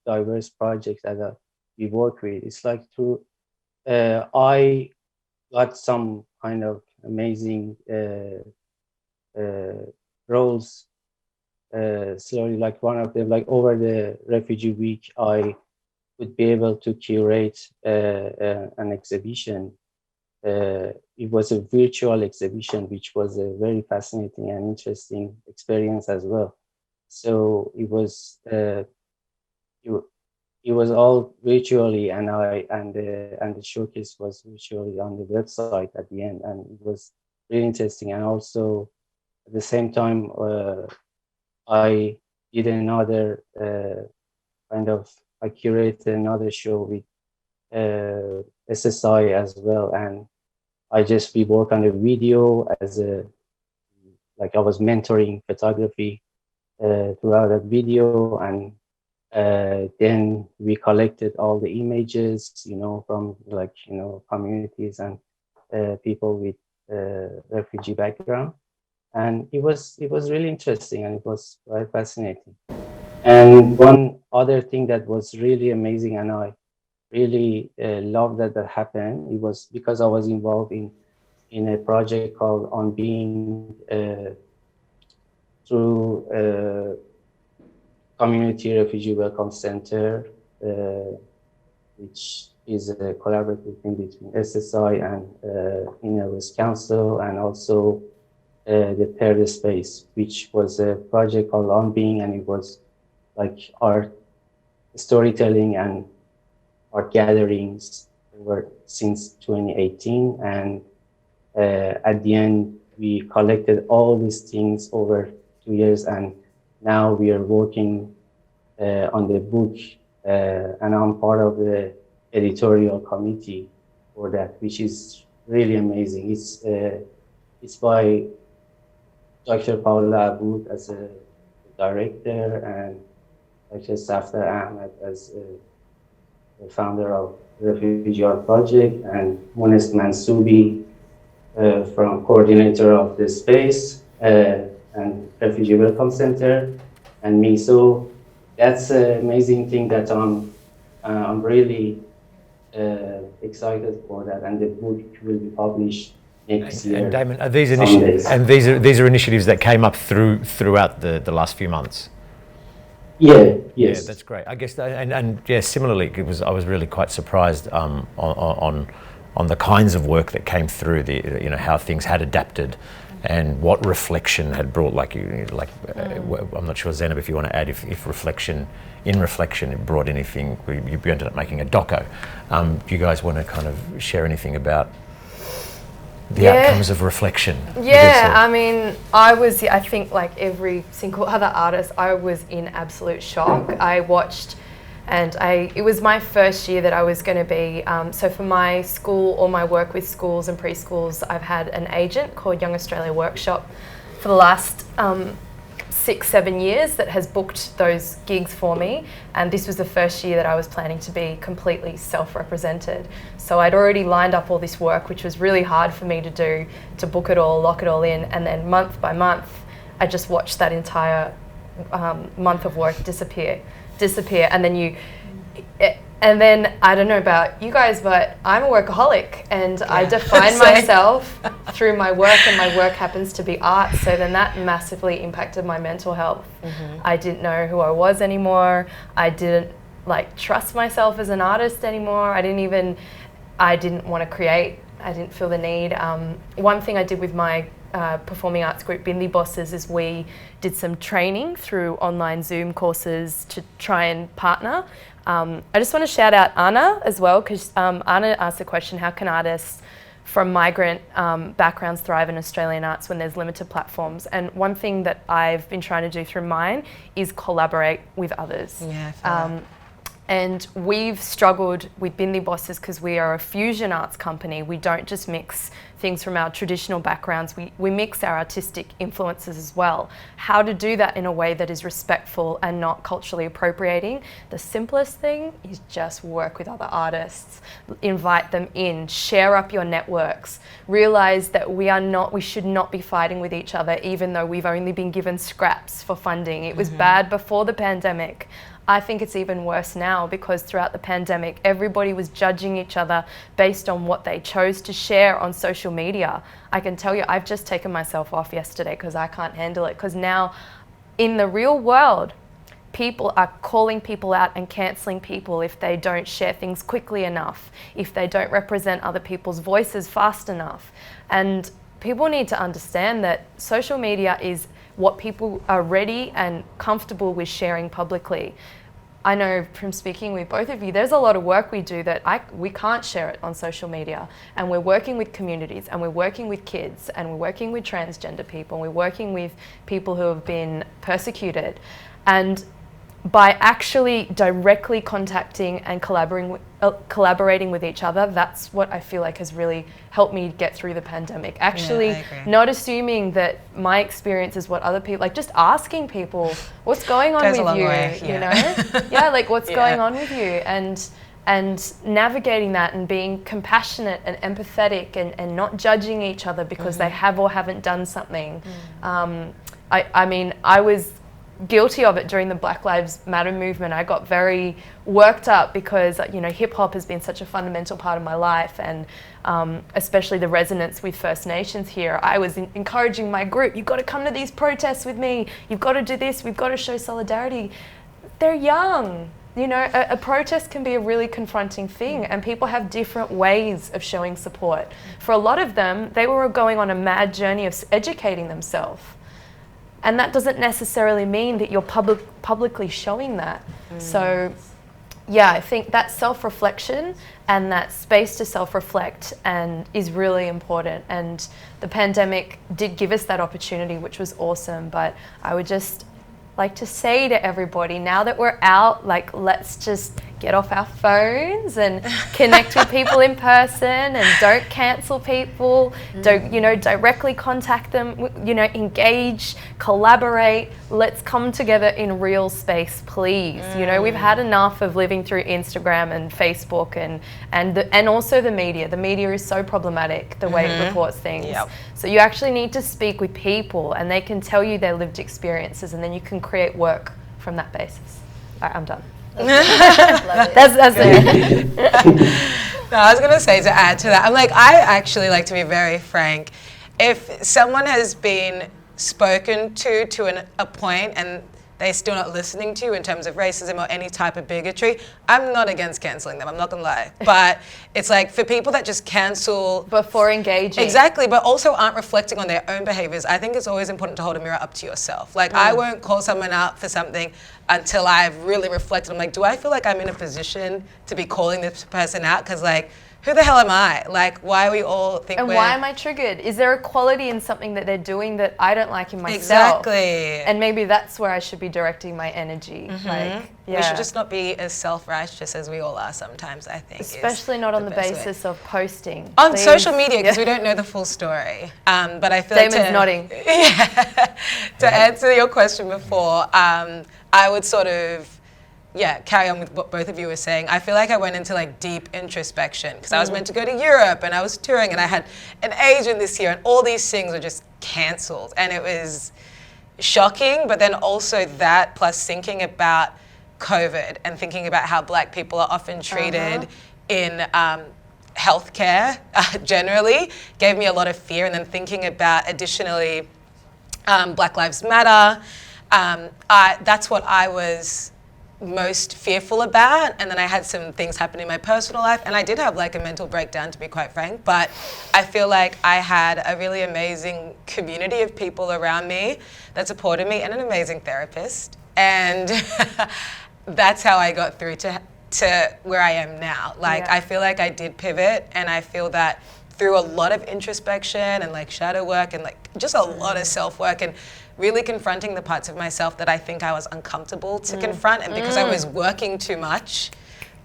diverse projects that we work with. It's like through, I got some kind of amazing roles slowly. Like one of them, like over the Refugee Week, I would be able to curate an exhibition. It was a virtual exhibition, which was a very fascinating and interesting experience as well. So it was all virtually, and the showcase was virtually on the website at the end, and it was really interesting. And also at the same time, I did another I curated another show with SSI as well, and we work on a video as I was mentoring photography throughout that video, and then we collected all the images, from communities and people with refugee background, and it was really interesting, and it was very fascinating. And one other thing that was really amazing, and I really love that happened, it was because I was involved in a project called On Being through Community Refugee Welcome Center, which is a collaborative thing between SSI and Inner West Council, and also the Paired Space, which was a project called On Being, and it was like art storytelling and art gatherings over since 2018, and at the end we collected all these things over 2 years, and now we are working on the book, and I'm part of the editorial committee for that, which is really amazing. It's by Dr. Paula Aboud as a director, and Dr. Safdar Ahmed as the founder of Refugee Art Project, and Munes Mansoubi from coordinator of the space and Refugee Welcome Center, and me. So that's an amazing thing that I'm really excited for that, and the book will be published next year. And Damon, are these initiatives, and these are initiatives that came up throughout the last few months? Yeah, yes. Yeah, that's great. I guess, and yeah, similarly, I was really quite surprised on the kinds of work that came through, how things had adapted, and what reflection had brought. I'm not sure, Zainab, if you want to add, if reflection it brought anything. You ended up making a doco. Do you guys want to kind of share anything about the outcomes of reflection? Yeah, I mean, I think like every single other artist, I was in absolute shock. I watched, and it was my first year that I was going to be, so for my school or my work with schools and preschools, I've had an agent called Young Australia Workshop for the last 6-7 years that has booked those gigs for me, and this was the first year that I was planning to be completely self-represented. So I'd already lined up all this work, which was really hard for me to do, to book it all, lock it all in, and then month by month I just watched that entire month of work disappear, and then I don't know about you guys, but I'm a workaholic, and I define myself through my work, and my work happens to be art. So then that massively impacted my mental health. I didn't know who I was anymore. I didn't trust myself as an artist anymore. I didn't want to create. I didn't feel the need. One thing I did with my performing arts group, Bindi Bosses, is we did some training through online Zoom courses to try and partner. I just want to shout out Anna as well, because Anna asked the question, how can artists from migrant backgrounds thrive in Australian arts when there's limited platforms? And one thing that I've been trying to do through mine is collaborate with others. Yeah, and we've struggled with Bindi Bosses because we are a fusion arts company. We don't just mix things from our traditional backgrounds, we mix our artistic influences as well. How to do that in a way that is respectful and not culturally appropriating? The simplest thing is just work with other artists, invite them in, share up your networks, realize that we should not be fighting with each other, even though we've only been given scraps for funding. It was bad before the pandemic. I think it's even worse now, because throughout the pandemic, everybody was judging each other based on what they chose to share on social media. I can tell you, I've just taken myself off yesterday because I can't handle it, because now in the real world, people are calling people out and cancelling people if they don't share things quickly enough, if they don't represent other people's voices fast enough. And people need to understand that social media is what people are ready and comfortable with sharing publicly. I know from speaking with both of you, there's a lot of work we do that we can't share it on social media. And we're working with communities, and we're working with kids, and we're working with transgender people, and we're working with people who have been persecuted. And by actually directly contacting and collaborating with each other, that's what I feel like has really helped me get through the pandemic. Actually, not assuming that my experience is what other people, like just asking people, what's going on with you, you know? Yeah, like what's going on with you? And navigating that and being compassionate and empathetic and not judging each other because they have or haven't done something. I mean, I was guilty of it during the Black Lives Matter movement. I got very worked up because, you know, hip hop has been such a fundamental part of my life, and especially the resonance with First Nations here. I was encouraging my group, you've got to come to these protests with me, you've got to do this, we've got to show solidarity. They're young. You know, a protest can be a really confronting thing, and people have different ways of showing support. For a lot of them, they were going on a mad journey of educating themselves. And that doesn't necessarily mean that you're publicly showing that. So yeah, I think that self-reflection and that space to self-reflect and is really important. And the pandemic did give us that opportunity, which was awesome. But I would just like to say to everybody, now that we're out, like, let's just get off our phones and connect with people in person, and don't cancel people, don't, you know, directly contact them, you know, engage, collaborate, let's come together in real space, please. You know, we've had enough of living through Instagram and Facebook and also the media. The media is so problematic, the way it reports things. So you actually need to speak with people, and they can tell you their lived experiences, and then you can create work from that basis. All right, I'm done. That's it. No, I was going to say, to add to that, I'm like, I actually like to be very frank. If someone has been spoken to a point and they're still not listening to you in terms of racism or any type of bigotry, I'm not against cancelling them, I'm not gonna lie. But it's like, for people that just cancel before engaging. Exactly, but also aren't reflecting on their own behaviors, I think it's always important to hold a mirror up to yourself. Like, I won't call someone out for something until I've really reflected. I'm like, do I feel like I'm in a position to be calling this person out? Because, like, who the hell am I? Like, why we all think and why am I triggered? Is there a quality in something that they're doing that I don't like in myself? Exactly. And maybe that's where I should be directing my energy. Like, we should just not be as self-righteous as we all are sometimes, I think. Especially not on the basis of posting. On social media, because we don't know the full story. But I feel Damon's like nodding. Yeah. To answer your question before, I would sort of, carry on with what both of you were saying. I feel like I went into like deep introspection because I was meant to go to Europe and I was touring and I had an agent this year and all these things were just cancelled, and it was shocking. But then also that plus thinking about COVID and thinking about how Black people are often treated in healthcare generally gave me a lot of fear. And then thinking about additionally Black Lives Matter, that's what I was most fearful about. And then I had some things happen in my personal life, and I did have like a mental breakdown, to be quite frank. But I feel like I had a really amazing community of people around me that supported me, and an amazing therapist, and that's how I got through to where I am now. Like, I feel like I did pivot, and I feel that through a lot of introspection and like shadow work and like just a lot of self-work and really confronting the parts of myself that I think I was uncomfortable to confront. And because I was working too much,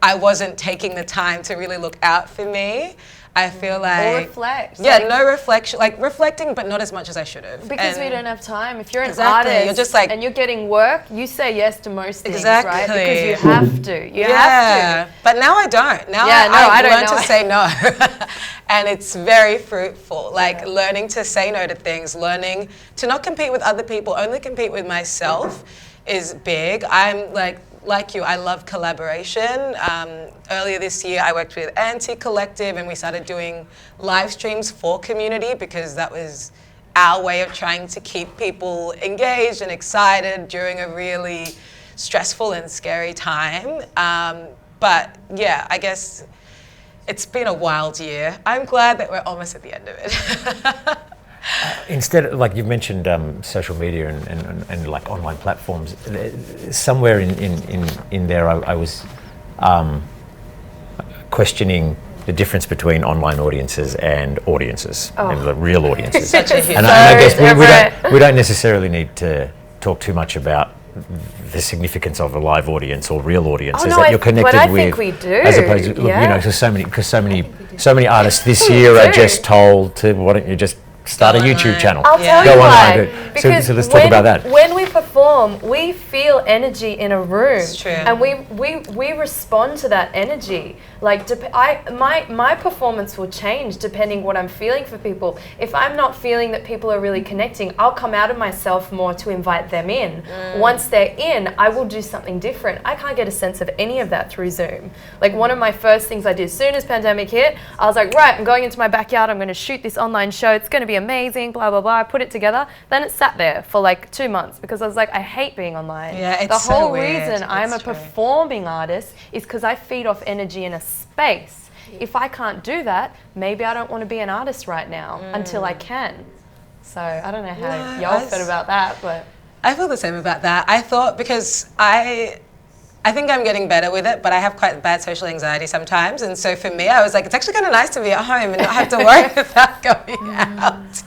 I wasn't taking the time to really look out for me. I feel like... Or reflect. Yeah, like, no reflection. Like, reflecting, but not as much as I should have. Because we don't have time. If you're an exactly, artist you're just like, and you're getting work, you say yes to most things, exactly, right? Because you have to. You have to. But now I don't. Now I've learned to say no. And it's very fruitful. Like, learning to say no to things, learning to not compete with other people, only compete with myself is big. I'm like you, I love collaboration. Earlier this year, I worked with Collective, and we started doing live streams for community because that was our way of trying to keep people engaged and excited during a really stressful and scary time. But yeah, I guess it's been a wild year. I'm glad that we're almost at the end of it. Instead, like you mentioned, social media and like online platforms. Somewhere in there, I was questioning the difference between online audiences and the real audiences. Such a huge. And I guess we don't necessarily need to talk too much about the significance of a live audience or real audiences that you're connected with. Think we do. As opposed to, you know, because so many artists this year are just told to, why don't you just start a YouTube channel. I'll tell you why. Because so let's talk about that. When we perform, we feel energy in a room. It's true. And we respond to that energy. Like, my performance will change depending what I'm feeling for people. If I'm not feeling that people are really connecting, I'll come out of myself more to invite them in. Once they're in, I will do something different. I can't get a sense of any of that through Zoom. Like, one of my first things I did as soon as pandemic hit, I was like, right, I'm going into my backyard, I'm going to shoot this online show, it's going to be amazing, blah, blah, blah. I put it together. Then it sat there for like 2 months because I was like, I hate being online. Yeah, it's the whole so weird. reason I'm a performing artist is because I feed off energy in a space. If I can't do that, maybe I don't want to be an artist right now until I can. So I don't know how No, y'all felt about that, but I feel the same about that. I thought, because I think I'm getting better with it, but I have quite bad social anxiety sometimes. And so for me, I was like, it's actually kind of nice to be at home and not have to worry about going out.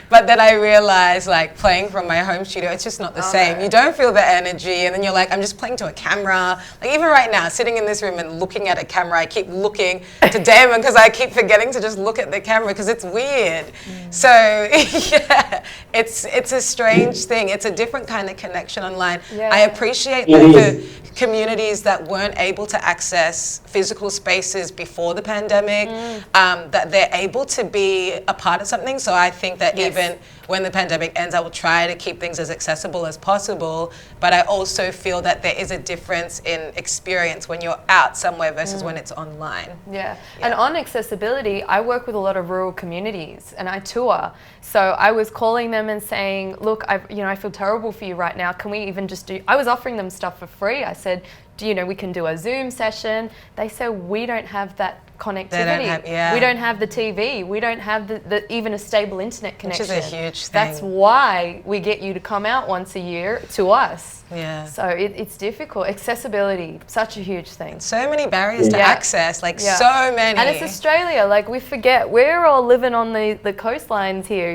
But then I realized, like, playing from my home studio, it's just not the same. You don't feel the energy, and then you're like, I'm just playing to a camera. Like, even right now, sitting in this room and looking at a camera, I keep looking to Damon because I keep forgetting to just look at the camera because it's weird. So yeah, it's a strange thing. It's a different kind of connection online. Yeah. I appreciate the communities that weren't able to access physical spaces before the pandemic, that they're able to be a part of something. So I think that even when the pandemic ends, I will try to keep things as accessible as possible. But I also feel that there is a difference in experience when you're out somewhere versus when it's online. Yeah. And on accessibility, I work with a lot of rural communities and I tour. So I was calling them and saying, look, I feel terrible for you right now. Can we even just do, I was offering them stuff for free. I said, we can do a Zoom session. They said, we don't have that connectivity. We don't have the TV. We don't have the even a stable internet connection. Which is a huge thing. That's why we get you to come out once a year to us. Yeah. So it's difficult. Accessibility, such a huge thing. So many barriers to access, so many. And it's Australia, like we forget, we're all living on the coastlines here,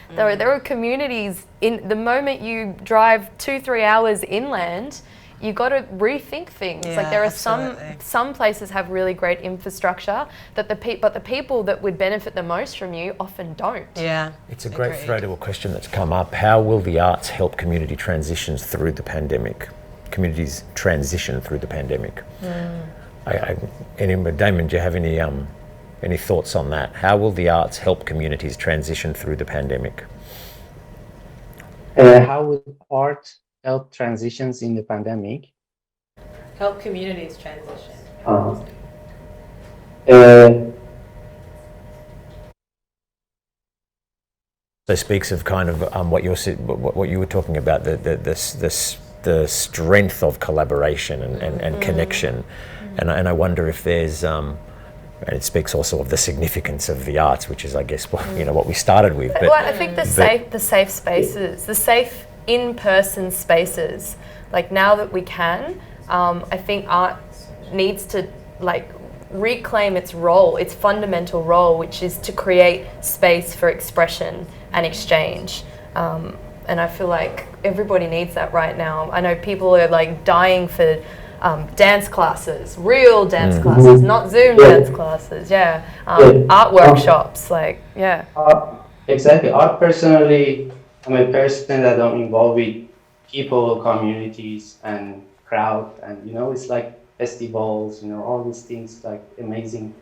There are communities, in the moment you drive 2-3 hours inland, you got to rethink things. Yeah, like there are absolutely. some places have really great infrastructure but the people that would benefit the most from you often don't. Yeah. It's a great throw to a question that's come up. How will the arts help community transitions through the pandemic? Communities transition through the pandemic. Damon, do you have any thoughts on that? How will the arts help communities transition through the pandemic? How would art help transitions in the pandemic? Help communities transition. So speaks of kind of what you were talking about, the strength of collaboration and connection, and I wonder if there's and it speaks also of the significance of the arts, which is, I guess, what we started with. But, well, I think the safe spaces, the safe in-person spaces, like now that we can, I think art needs to reclaim its role, its fundamental role, which is to create space for expression and exchange. And I feel like everybody needs that right now. I know people are dying for dance classes, real dance classes, not Zoom dance classes, art workshops, Exactly. Art, personally, I'm a person that I'm involved with people, communities, and crowd, and it's like festivals, all these things, like amazing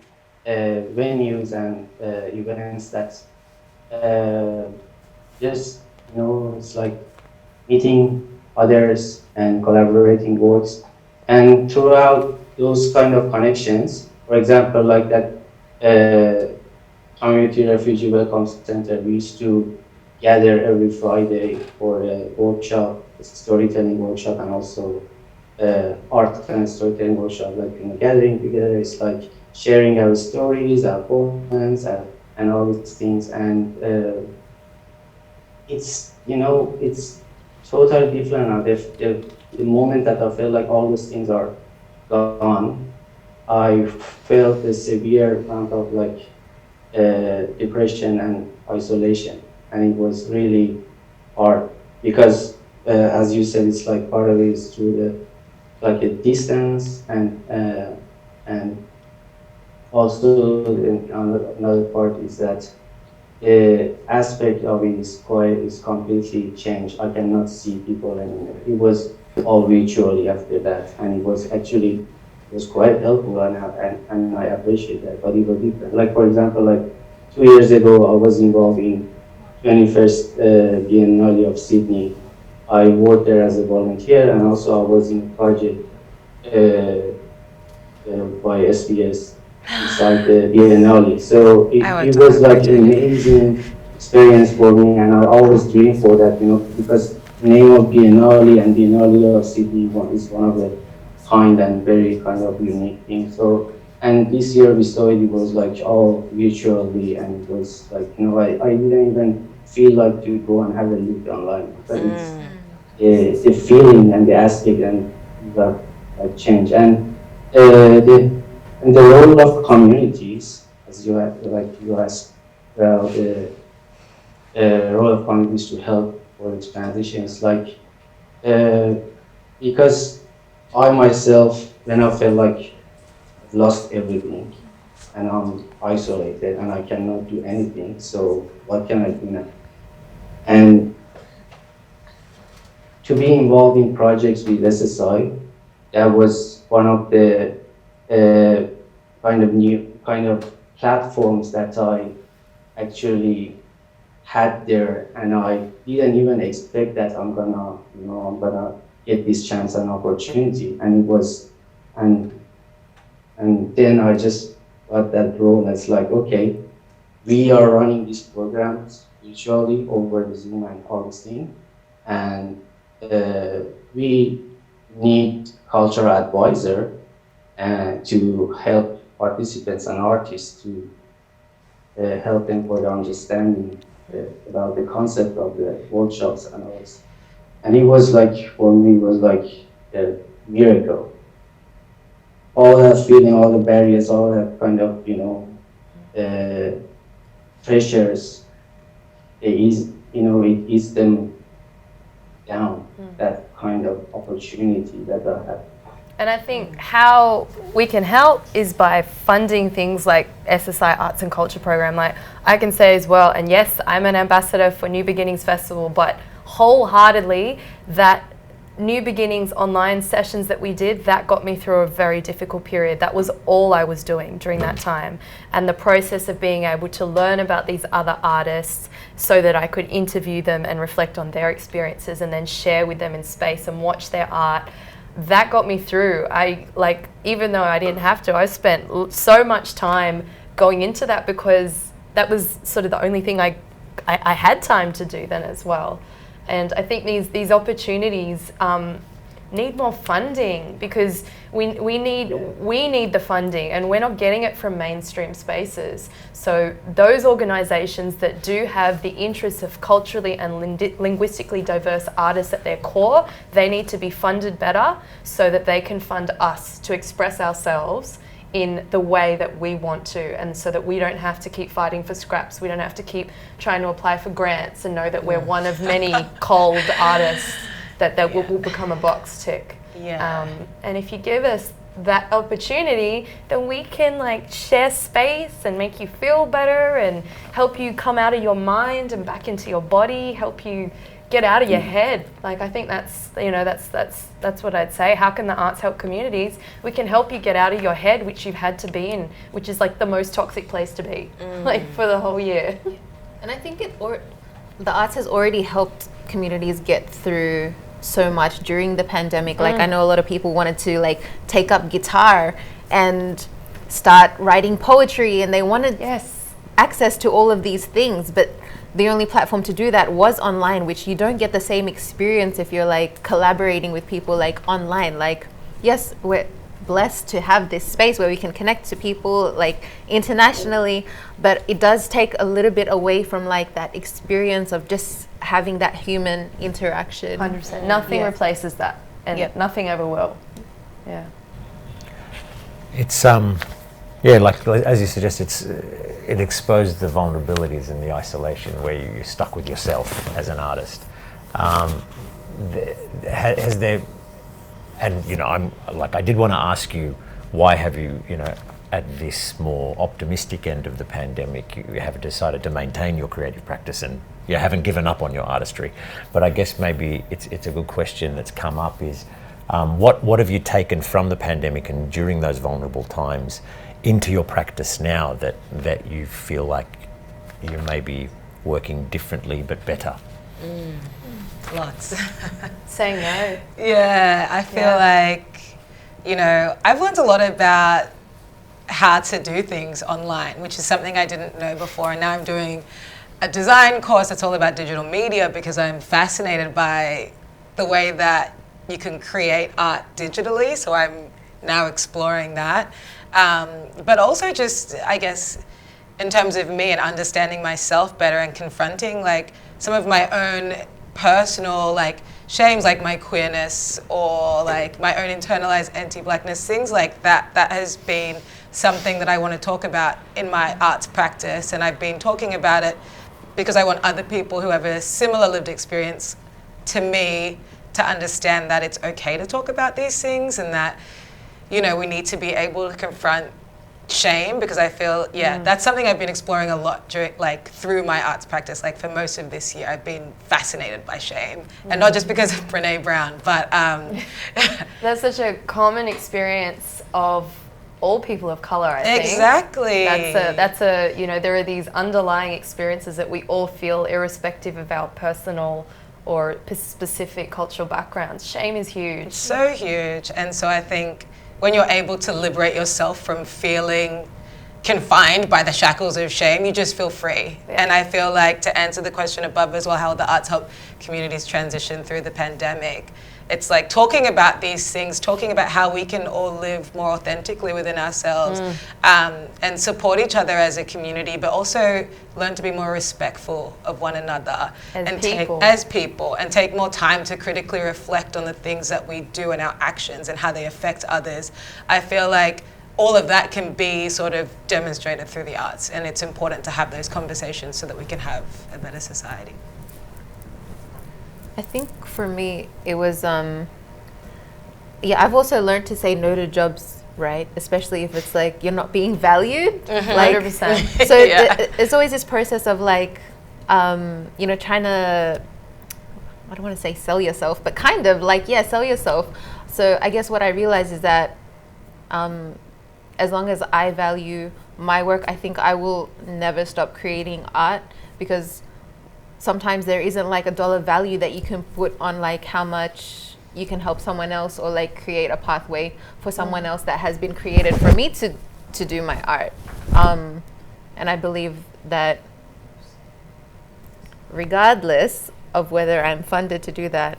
venues and events that just it's like meeting others and collaborating works, and throughout those kind of connections, for example, like that community refugee welcome center, we used to gather every Friday for a workshop, a storytelling workshop, and also art and storytelling workshop. Gathering together, it's like sharing our stories, our poems, and all these things. And it's totally different now. The moment that I felt like all those things are gone, I felt a severe amount of depression and isolation. And it was really hard because, as you said, it's like part of it is through a distance, and also another part is that the aspect of it is completely changed. I cannot see people anymore. It was all virtually after that, and it was quite helpful, and I appreciate that. But it was different. For example, 2 years ago, I was involved in 21st Biennale of Sydney. I worked there as a volunteer, and also I was in a project by SBS inside the Biennale. So it was an amazing experience for me, and I always dream for that, because the name of Biennale and Biennale of Sydney is one of the kind and very kind of unique things. So, and this year we saw it was all virtually, and it was I didn't even feel like to go and have a look online. But it's the feeling and the aspect and that like change. And the role of communities, as you asked, well, the role of communities to help for the transition is like, because I myself, when I felt like I've lost everything and I'm isolated and I cannot do anything, so what can I do now? And to be involved in projects with SSI, that was one of the kind of platforms that I actually had there, and I didn't even expect that I'm gonna get this chance and opportunity, and it was, and then I just got that role. It's like, okay, we are running these programs virtually over the Zoom and Augustine, and we need cultural advisor to help participants and artists to help them for the understanding about the concept of the workshops and all this. And it was like, for me, it was like a miracle. All that feeling, all the barriers, all that kind of, pressures, it eased them down, that kind of opportunity that I had. And I think how we can help is by funding things like SSI Arts and Culture program. Like I can say as well, and yes, I'm an ambassador for New Beginnings Festival, but wholeheartedly that New Beginnings online sessions that we did, that got me through a very difficult period. That was all I was doing during that time. And the process of being able to learn about these other artists so that I could interview them and reflect on their experiences and then share with them in space and watch their art, that got me through. Even though I didn't have to, I spent so much time going into that because that was sort of the only thing I had time to do then as well. And I think these opportunities need more funding, because we need the funding, and we're not getting it from mainstream spaces. So those organisations that do have the interests of culturally and linguistically diverse artists at their core, they need to be funded better so that they can fund us to express ourselves in the way that we want to, and so that we don't have to keep fighting for scraps. We don't have to keep trying to apply for grants and know that we're one of many cold artists that will become a box tick. Yeah. And if you give us that opportunity, then we can like share space and make you feel better and help you come out of your mind and back into your body, help you get out of your head. Like I think that's what I'd say. How can the arts help communities? We can help you get out of your head, which you've had to be in, which is like the most toxic place to be, like for the whole year. And I think the arts has already helped communities get through so much during the pandemic. Like I know a lot of people wanted to like take up guitar and start writing poetry, and they wanted access to all of these things, but the only platform to do that was online, which you don't get the same experience if you're like collaborating with people like online. Like yes, we're blessed to have this space where we can connect to people like internationally, but it does take a little bit away from like that experience of just having that human interaction. 100%. Nothing replaces that, and nothing ever will. Yeah. It's like as you suggest, it exposed the vulnerabilities and the isolation where you're stuck with yourself as an artist. Has there, and I did want to ask you, why have you, at this more optimistic end of the pandemic, you have decided to maintain your creative practice and you haven't given up on your artistry? But I guess maybe it's a good question that's come up is, what have you taken from the pandemic and during those vulnerable times into your practice now that you feel like you may be working differently but better? Lots. Saying no. Yeah, I feel like, I've learned a lot about how to do things online, which is something I didn't know before. And now I'm doing a design course that's all about digital media because I'm fascinated by the way that you can create art digitally. So I'm now exploring that. But also just, I guess, in terms of me and understanding myself better and confronting like some of my own personal like shames, like my queerness or like my own internalized anti-blackness, things like that. That has been something that I want to talk about in my arts practice, and I've been talking about it because I want other people who have a similar lived experience to me to understand that it's okay to talk about these things, and that, you know, we need to be able to confront shame, because I feel, that's something I've been exploring a lot during, like, through my arts practice. Like, for most of this year, I've been fascinated by shame, and not just because of Brené Brown, but That's such a common experience of all people of color, I think. Exactly. That's a, you know, there are these underlying experiences that we all feel irrespective of our personal or specific cultural backgrounds. Shame is huge. It's so huge. And so I think when you're able to liberate yourself from feeling confined by the shackles of shame, you just feel free. Yeah. And I feel like, to answer the question above as well, how the arts help communities transition through the pandemic, it's like talking about these things, talking about how we can all live more authentically within ourselves, and support each other as a community, but also learn to be more respectful of one another as people, and take more time to critically reflect on the things that we do and our actions and how they affect others. I feel like all of that can be sort of demonstrated through the arts, and it's important to have those conversations so that we can have a better society. I think for me, it was, I've also learned to say no to jobs, right? Especially if it's like you're not being valued. Like, 100%. So it's always this process of like, you know, trying to, I don't want to say sell yourself, but kind of like, sell yourself. So I guess what I realized is that as long as I value my work, I think I will never stop creating art, because sometimes there isn't like a dollar value that you can put on like how much you can help someone else, or like create a pathway for someone else that has been created for me to do my art. And I believe that regardless of whether I'm funded to do that,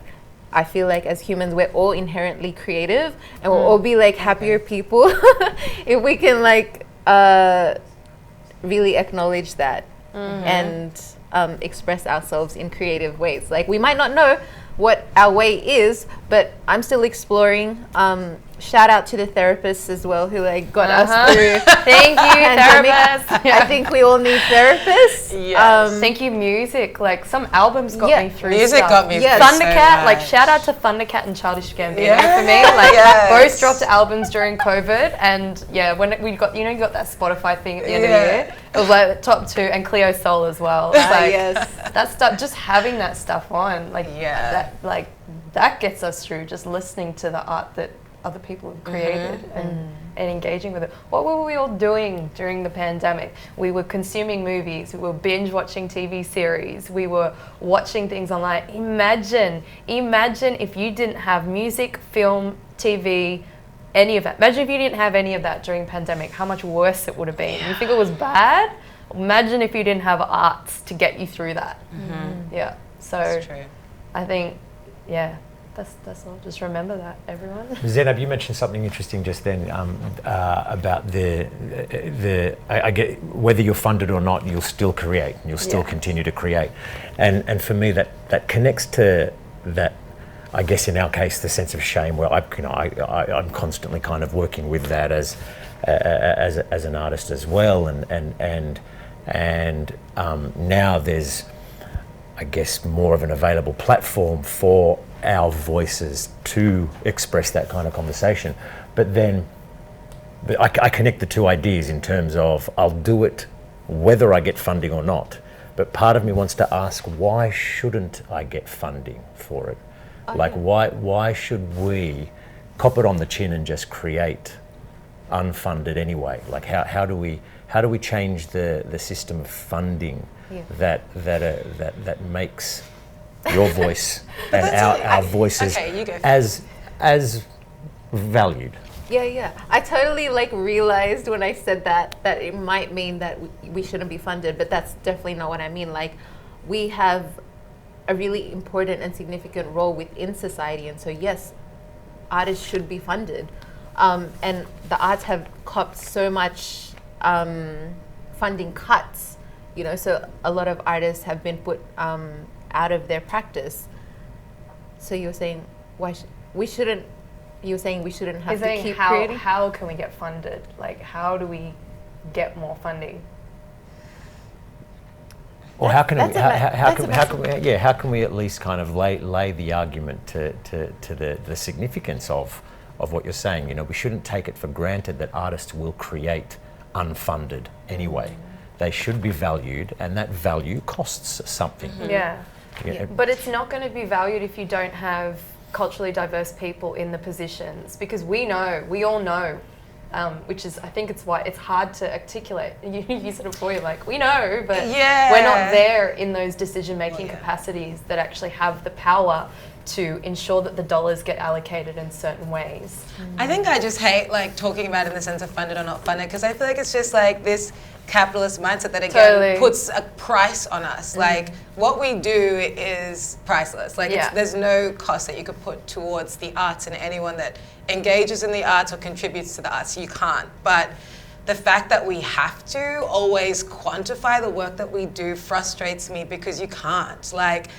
I feel like as humans, we're all inherently creative, and we'll all be like happier people if we can like really acknowledge that and express ourselves in creative ways. Like, we might not know what our way is, but I'm still exploring. Shout out to the therapists as well who like got us through. Thank you, therapists. I think we all need therapists. Yes. Thank you, music. Like, some albums got me through. Music stuff. got me through. Thundercat, so like, much. shout out to Thundercat and Childish Gambino for me. Like, both dropped albums during COVID, and when we got, you got that Spotify thing at the end of the year. It was like top 2, and Cleo Soul as well. Like, that stuff, just having that stuff on, like, that gets us through. Just listening to the art that other people have created and engaging with it. What were we all doing during the pandemic? We were consuming movies, we were binge watching TV series, we were watching things online. Imagine if you didn't have music, film, TV, any of that. Imagine if you didn't have any of that during pandemic, how much worse it would have been. You think it was bad? Imagine if you didn't have arts to get you through that. So That's true. I think, that's all. Just remember that, everyone. Zainab, you mentioned something interesting just then about I get, whether you're funded or not, you'll still create, and you'll still continue to create, and for me that connects to that. I guess in our case, the sense of shame, where I'm constantly kind of working with that as an artist as well, and now there's, I guess, more of an available platform for our voices to express that kind of conversation. But I connect the two ideas in terms of I'll do it whether I get funding or not. But part of me wants to ask, why shouldn't I get funding for it? Why should we cop it on the chin and just create unfunded anyway? Like, how do we change the system of funding that makes your voice and our voices as valued? I totally like realized when I said that it might mean that we shouldn't be funded, but that's definitely not what I mean. Like, we have a really important and significant role within society, and so yes, artists should be funded, and the arts have copped so much funding cuts, you know, so a lot of artists have been put out of their practice. So you're saying we shouldn't have to keep creating? How can we get funded? Like, how do we get more funding? Or how can we at least kind of lay the argument to the significance of what you're saying? You know, we shouldn't take it for granted that artists will create unfunded anyway. They should be valued, and that value costs something. Yeah. Yeah. But it's not going to be valued if you don't have culturally diverse people in the positions, because we all know, which is, I think it's why it's hard to articulate. You sort of boy, like, we know, but we're not there in those decision-making capacities that actually have the power to ensure that the dollars get allocated in certain ways. I think I just hate like talking about it in the sense of funded or not funded, because I feel like it's just like this capitalist mindset that again puts a price on us. Like what we do is priceless. Like there's no cost that you could put towards the arts, and anyone that engages in the arts or contributes to the arts, you can't. But the fact that we have to always quantify the work that we do frustrates me, because you can't. Like,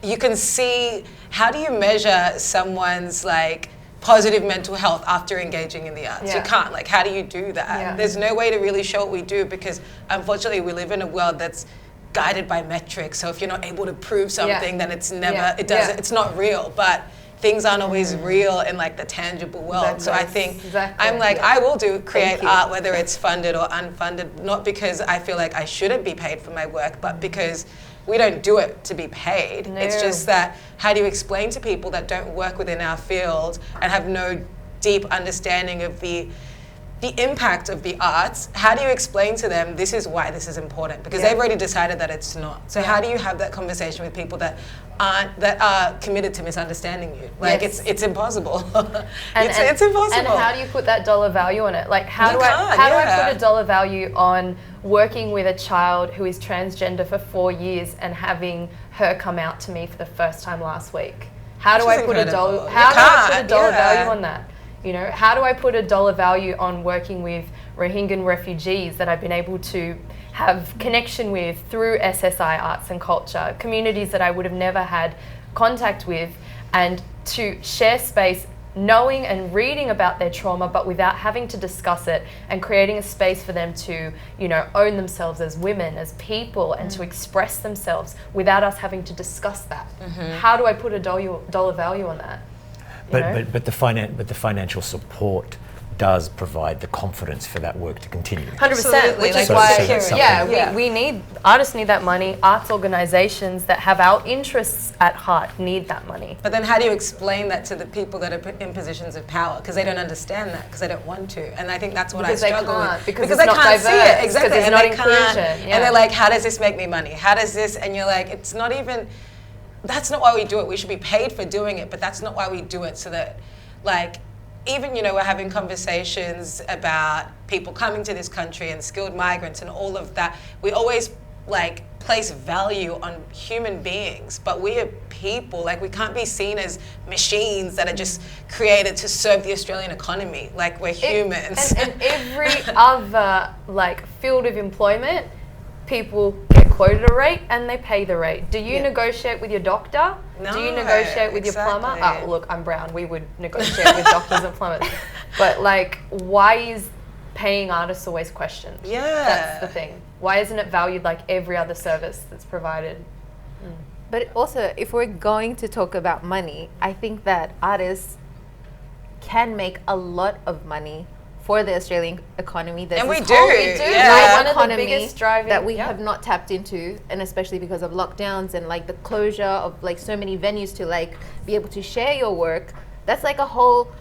you can see, how do you measure someone's like positive mental health after engaging in the arts? You can't. Like, how do you do that? There's no way to really show what we do, because unfortunately we live in a world that's guided by metrics. So if you're not able to prove something, then it's never, it's not real. But things aren't always real in like the tangible world. So I think I'm like, I will create art, whether it's funded or unfunded, not because I feel like I shouldn't be paid for my work, but because we don't do it to be paid. No. It's just that, how do you explain to people that don't work within our field and have no deep understanding of the impact of the arts? How do you explain to them this is why this is important? Because they've already decided that it's not. So how do you have that conversation with people that are committed to misunderstanding you? Like it's impossible. It's impossible. And how do you put that dollar value on it? Like how do I put a dollar value on working with a child who is transgender for 4 years and having her come out to me for the first time last week? How do I put a dollar value on that? You know, how do I put a dollar value on working with Rohingyan refugees that I've been able to have connection with through SSI Arts and Culture, communities that I would have never had contact with, and to share space knowing and reading about their trauma, but without having to discuss it, and creating a space for them to, you know, own themselves as women, as people, and to express themselves without us having to discuss that. How do I put a dollar value on that? But the financial support does provide the confidence for that work to continue. 100%, which is why we need, artists need that money, arts organizations that have our interests at heart need that money. But then how do you explain that to the people that are in positions of power? Because they don't understand that, because they don't want to. And I think that's what I struggle with. Because they not can't diverse, see it. Exactly. Because it's not inclusion. And they're like, how does this make me money? How does this, and you're like, it's not even, that's not why we do it. We should be paid for doing it, but that's not why we do it. So that, like, even, you know, we're having conversations about people coming to this country and skilled migrants and all of that. We always, like, place value on human beings, but we are people. Like, we can't be seen as machines that are just created to serve the Australian economy. Like, we're humans. And every other, like, field of employment, people get quoted a rate and they pay the rate. Do you negotiate with your doctor? No, do you negotiate with your plumber? Oh, look, I'm brown. We would negotiate with doctors and plumbers. But like, why is paying artists always questioned? That's the thing. Why isn't it valued like every other service that's provided? But also, if we're going to talk about money, I think that artists can make a lot of money for the Australian economy. There's one of the biggest driving that we have not tapped into, and especially because of lockdowns and like the closure of like so many venues to like be able to share your work. That's like a whole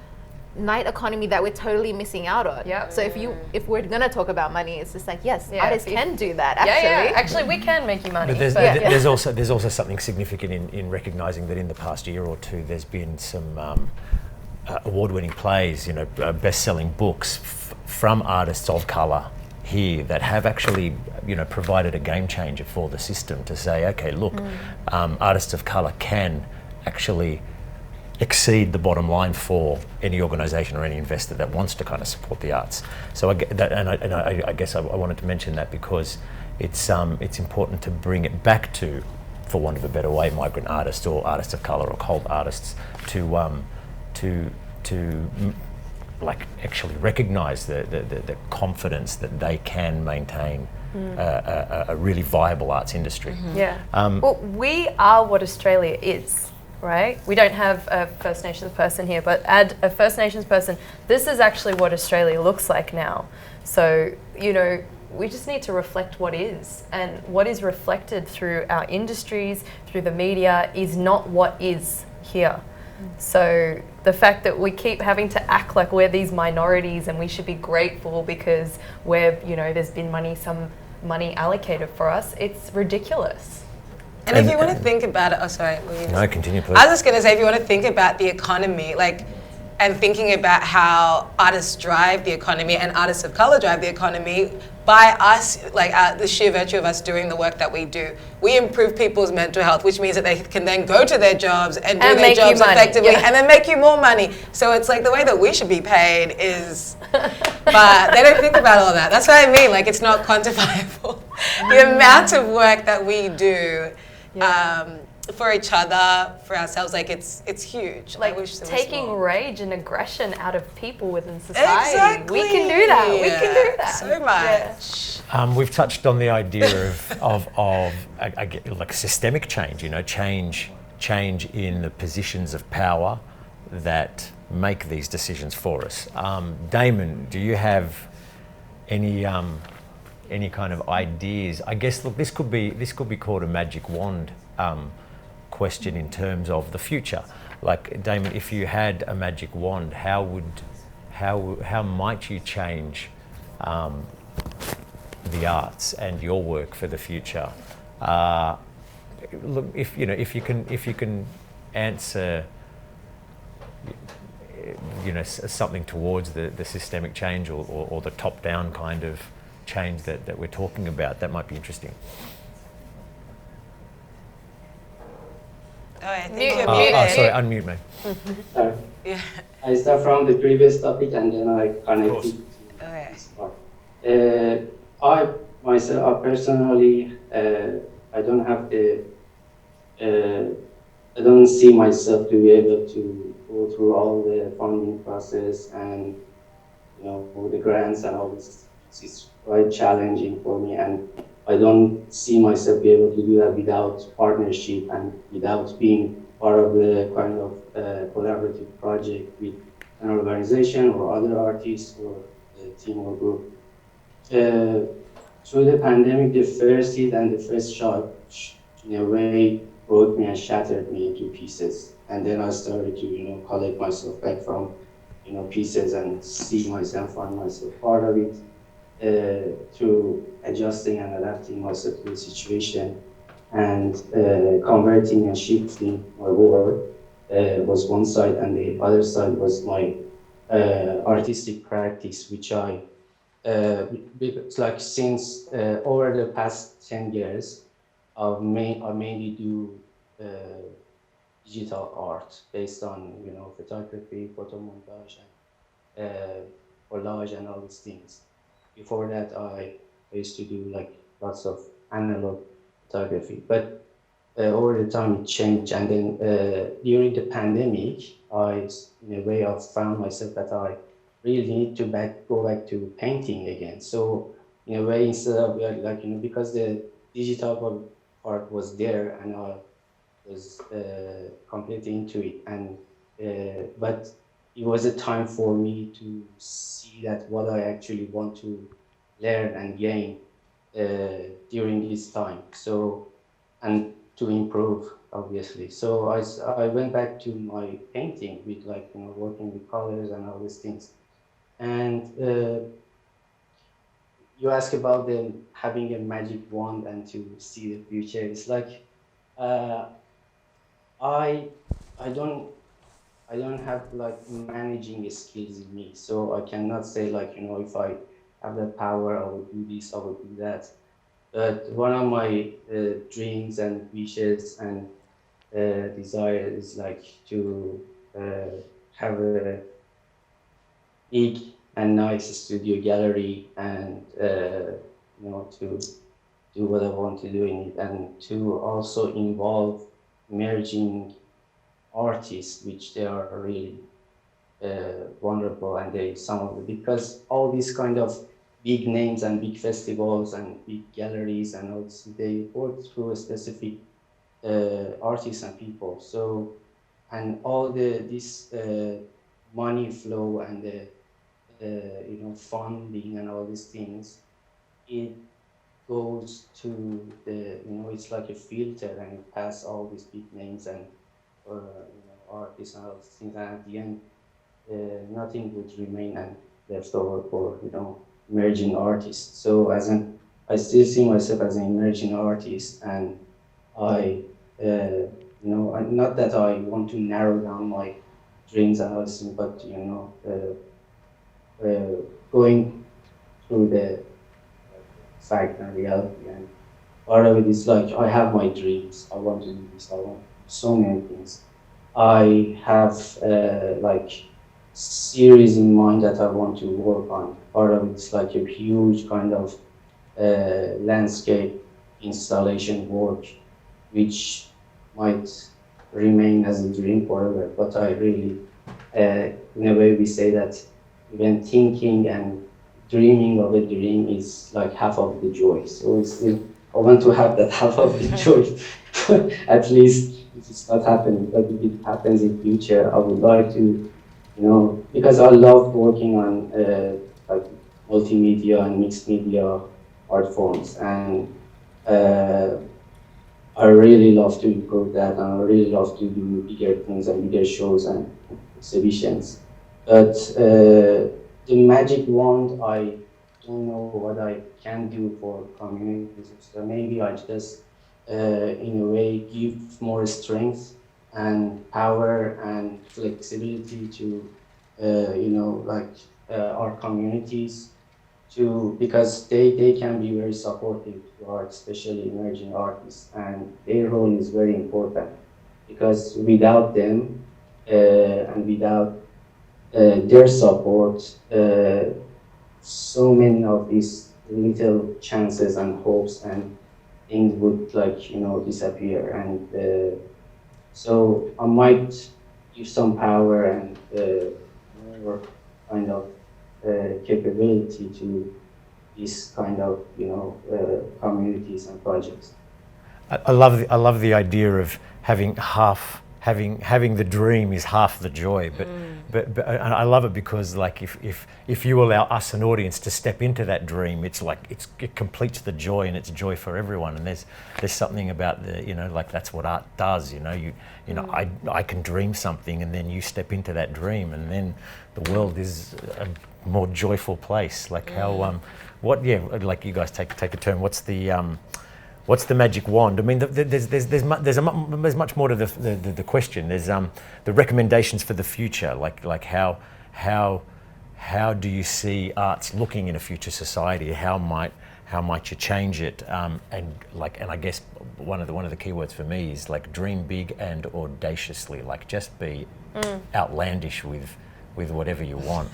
night economy that we're totally missing out on. So if we're gonna talk about money, it's just like, yes, artists can do that actually. Actually we can make you money. But there's also something significant in recognizing that in the past year or two there's been some award-winning plays, you know, best-selling books from artists of colour here that have actually, you know, provided a game changer for the system to say, okay, look, artists of colour can actually exceed the bottom line for any organisation or any investor that wants to kind of support the arts. So I get that, and I guess I wanted to mention that because it's important to bring it back to, for want of a better way, migrant artists or artists of colour or cult artists to like actually recognise the confidence that they can maintain a really viable arts industry. Yeah. Well, we are what Australia is, right? We don't have a First Nations person here, but add a First Nations person. This is actually what Australia looks like now. So, you know, we just need to reflect what is, and what is reflected through our industries, through the media, is not what is here. So the fact that we keep having to act like we're these minorities and we should be grateful because we're, you know, there's been some money allocated for us, it's ridiculous. And if you want to think about it, oh sorry. No, continue please. I was just going to say, if you want to think about the economy, like, and thinking about how artists drive the economy and artists of colour drive the economy, by us, like the sheer virtue of us doing the work that we do, we improve people's mental health, which means that they can then go to their jobs and do their jobs effectively, and then make you more money. So it's like the way that we should be paid is, but they don't think about all that. That's what I mean, like it's not quantifiable. The amount of work that we do for each other, for ourselves, like it's huge. Like I wish there was taking more. rage and aggression out of people within society. Exactly. We can do that. We can do that. So much. We've touched on the idea of I get, like systemic change. You know, change in the positions of power that make these decisions for us. Damon, do you have any kind of ideas? I guess, look, this could be called a magic wand question in terms of the future. Like, Damon, if you had a magic wand, how might you change the arts and your work for the future? Look, if you can answer, something towards the systemic change or the top-down kind of change that we're talking about, that might be interesting. Oh, I think you're muted. Sorry, unmute me. Sorry. Yeah. I start from the previous topic and then I connect it to this part. I myself, personally, I don't have I don't see myself to be able to go through all the funding process and, all the grants and all this. It's quite challenging for me, and I don't see myself be able to do that without partnership and without being part of the kind of collaborative project with an organization or other artists or a team or group. Through the pandemic, the first hit and the first shot, in a way, broke me and shattered me into pieces. And then I started to, collect myself back from, pieces and see myself, find myself part of it. Through adjusting and adapting myself to the situation and converting and shifting my work was one side, and the other side was my artistic practice, which I, it's like since over the past 10 years, I mainly do digital art based on, photography, photo montage, and collage and all these things. Before that, I used to do like lots of analog photography, but over the time it changed. And then during the pandemic, I, in a way, I found myself that I really need to go back to painting again. So in a way, instead of because the digital part was there and I was completely into it, and but it was a time for me to see that what I actually want to learn and gain during this time. So, and to improve, obviously. So I went back to my painting with working with colors and all these things. And you ask about having a magic wand and to see the future. It's like, I don't have managing skills in me, so I cannot say if I have the power, I will do this, I will do that. But one of my dreams and wishes and desire is to have a big and nice studio gallery and to do what I want to do in it, and to also involve emerging artists, which they are really wonderful, and some of them, because all these kind of big names and big festivals and big galleries and all this, they work through a specific artists and people. So, and all this money flow and the funding and all these things, it goes to the it's like a filter, and it passes all these big names and artists and all these things, and at the end nothing would remain and left over for emerging artists. So I still see myself as an emerging artist, and I not that I want to narrow down my dreams and all this, but going through the fact and reality, and part of it is like I have my dreams. I want to do this. I want so many things. I have like series in mind that I want to work on. Part of it's like a huge kind of landscape installation work, which might remain as a dream forever. But I really, in a way, we say that even thinking and dreaming of a dream is like half of the joy. So I want to have that half of the joy, at least if it's not happening. But if it happens in future, I would like to, because I love working on like multimedia and mixed media art forms, and I really love to improve that, and I really love to do bigger things and bigger shows and exhibitions. But the magic wand, I don't know what I can do for communities. So maybe I just, in a way, give more strength and power and flexibility to, our communities, because they can be very supportive to art, especially emerging artists, and their role is very important, because without them and without their support, so many of these little chances and hopes and things would disappear. And so I might give some power and more kind of capability to these kind of communities and projects. I love the idea of having the dream is half the joy, but I love it because like if you allow us, an audience, to step into that dream, it's like it completes the joy, and it's joy for everyone. And there's something about the like that's what art does. I can dream something, and then you step into that dream, and then the world is a more joyful place. Like how like you guys take a turn. What's the magic wand? I mean, there's much more to the question. There's the recommendations for the future, like how do you see arts looking in a future society? How might you change it? And I guess one of the key words for me is like dream big and audaciously. Like just be outlandish with whatever you want.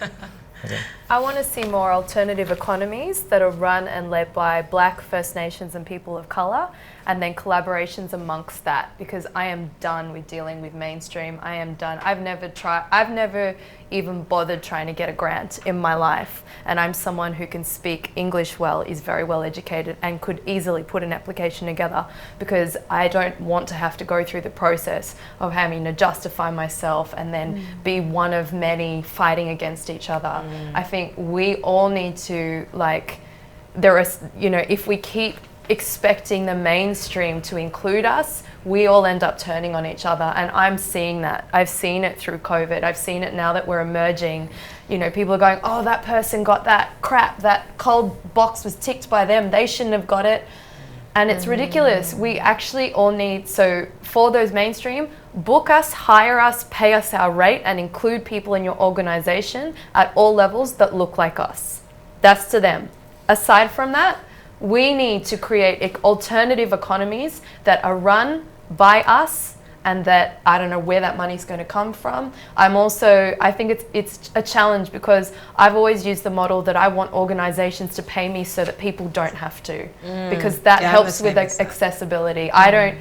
Okay. I want to see more alternative economies that are run and led by Black, First Nations and people of colour, and then collaborations amongst that, because I am done with dealing with mainstream. I am done. I've never even bothered trying to get a grant in my life, and I'm someone who can speak English well, is very well educated, and could easily put an application together, because I don't want to have to go through the process of having to justify myself and then be one of many fighting against each other. I think we all need to if we keep expecting the mainstream to include us, we all end up turning on each other. And I'm seeing that. I've seen it through COVID. I've seen it now that we're emerging. People are going, oh, that person got that crap. That cold box was ticked by them. They shouldn't have got it. And it's ridiculous. We actually all need, so for those mainstream, book us, hire us, pay us our rate, and include people in your organization at all levels that look like us. That's to them. Aside from that, we need to create alternative economies that are run by us and that I don't know where that money's going to come from. I think it's a challenge because I've always used the model that I want organizations to pay me so that people don't have to, because that helps with accessibility. I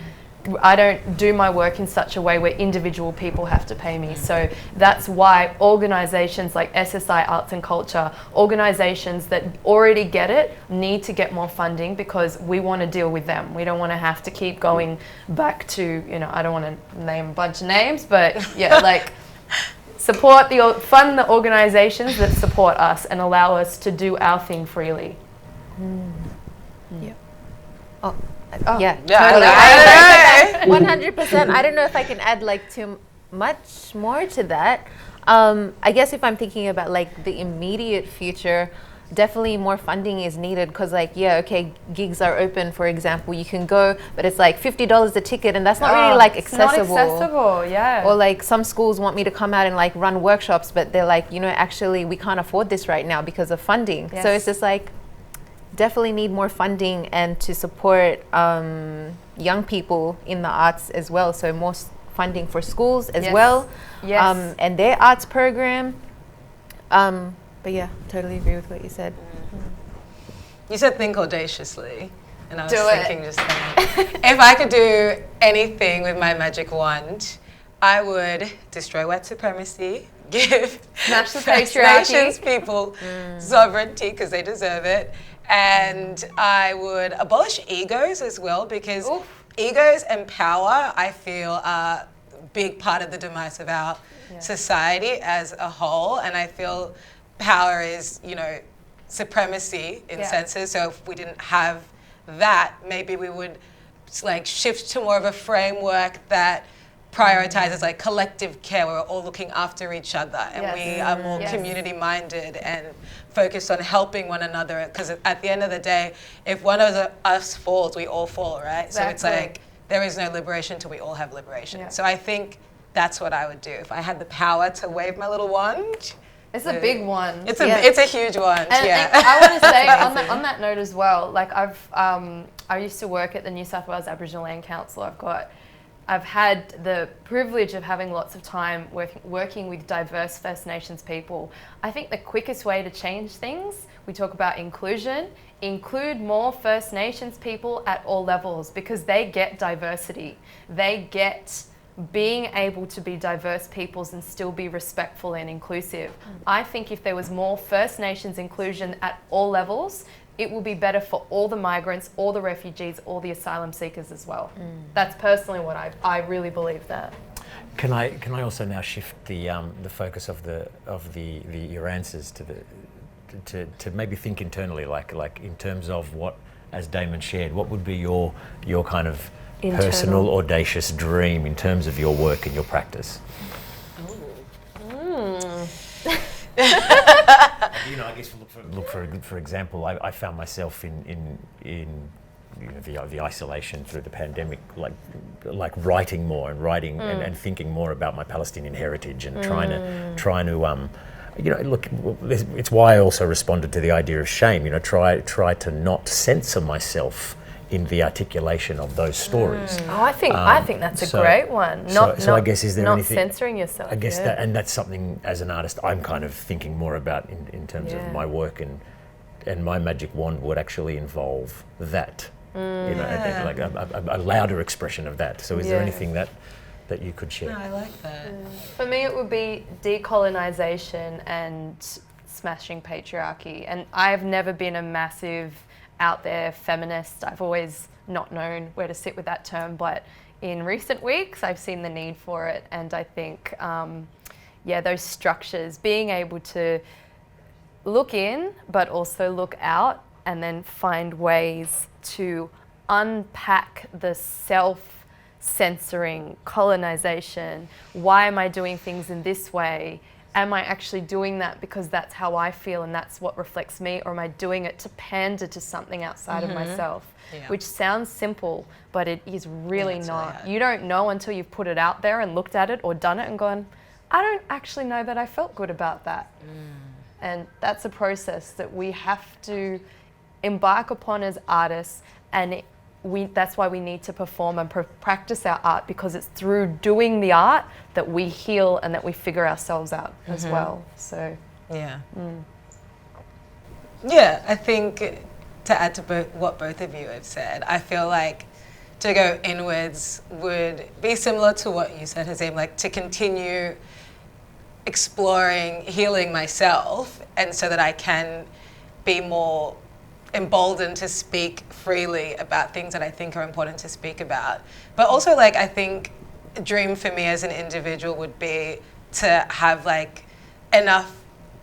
don't do my work in such a way where individual people have to pay me. So that's why organizations like SSI Arts and Culture, organizations that already get it, need to get more funding because we want to deal with them. We don't want to have to keep going back to, I don't want to name a bunch of names, but yeah, like fund the organizations that support us and allow us to do our thing freely. Yeah. Oh, Yeah, totally. 100%. I don't know if I can add like too much more to that. I guess if I'm thinking about like the immediate future, definitely more funding is needed because like, gigs are open, for example, you can go, but it's like $50 a ticket and that's not really like accessible. Not accessible, yeah. Or like some schools want me to come out and like run workshops, but they're like, actually we can't afford this right now because of funding. Yes. So it's just like, definitely need more funding and to support young people in the arts as well. So more funding for schools as well, and their arts program. But yeah, totally agree with what you said. You said think audaciously, and I was thinking just then, if I could do anything with my magic wand, I would destroy white supremacy, give Smash the First patriarchy. Nations people sovereignty because they deserve it. And I would abolish egos as well because egos and power, I feel, are a big part of the demise of our society as a whole. And I feel power is, supremacy in senses. So if we didn't have that, maybe we would like shift to more of a framework that prioritizes like collective care where we're all looking after each other and we are more community minded and focused on helping one another, because at the end of the day, if one of us falls, we all fall, right? Exactly. So it's like there is no liberation till we all have liberation. So I think that's what I would do if I had the power to wave my little wand. It's a big one. It's a huge one. And I want to say on that note as well, like I used to work at the New South Wales Aboriginal Land Council. I've had the privilege of having lots of time working with diverse First Nations people. I think the quickest way to change things, we talk about inclusion, include more First Nations people at all levels because they get diversity. They get being able to be diverse peoples and still be respectful and inclusive. I think if there was more First Nations inclusion at all levels, it will be better for all the migrants, all the refugees, all the asylum seekers as well. That's personally what I really believe that. Can I also now shift the focus of your answers to maybe think internally, like in terms of what, as Damon shared, what would be your kind of personal audacious dream in terms of your work and your practice? I guess for example, I found myself in the isolation through the pandemic, like writing more and writing and thinking more about my Palestinian heritage and trying to look. It's why I also responded to the idea of shame. Try to not censor myself in the articulation of those stories. Oh, I think that's a great one. So I guess, is there not anything, censoring yourself? I guess that's something as an artist I'm kind of thinking more about in terms of my work, and my magic wand would actually involve that, like a louder expression of that. So is there anything that you could share? No, I like that. For me, it would be decolonization and smashing patriarchy. And I've never been a massive out there feminist. I've always not known where to sit with that term, but in recent weeks I've seen the need for it, and I think those structures, being able to look in but also look out and then find ways to unpack the self-censoring, colonization. Why am I doing things in this way? Am I actually doing that because that's how I feel and that's what reflects me, or am I doing it to pander to something outside of myself? Which sounds simple, but it is really not. You don't know until you've put it out there and looked at it or done it and gone, I don't actually know that I felt good about that. And that's a process that we have to embark upon as artists, and that's why we need to perform and practice our art, because it's through doing the art that we heal and that we figure ourselves out as well. So yeah. Yeah, I think to add to what both of you have said, I feel like to go inwards would be similar to what you said, Hazem, like to continue exploring, healing myself, and so that I can be more emboldened to speak freely about things that I think are important to speak about. But also, like, I think a dream for me as an individual would be to have like enough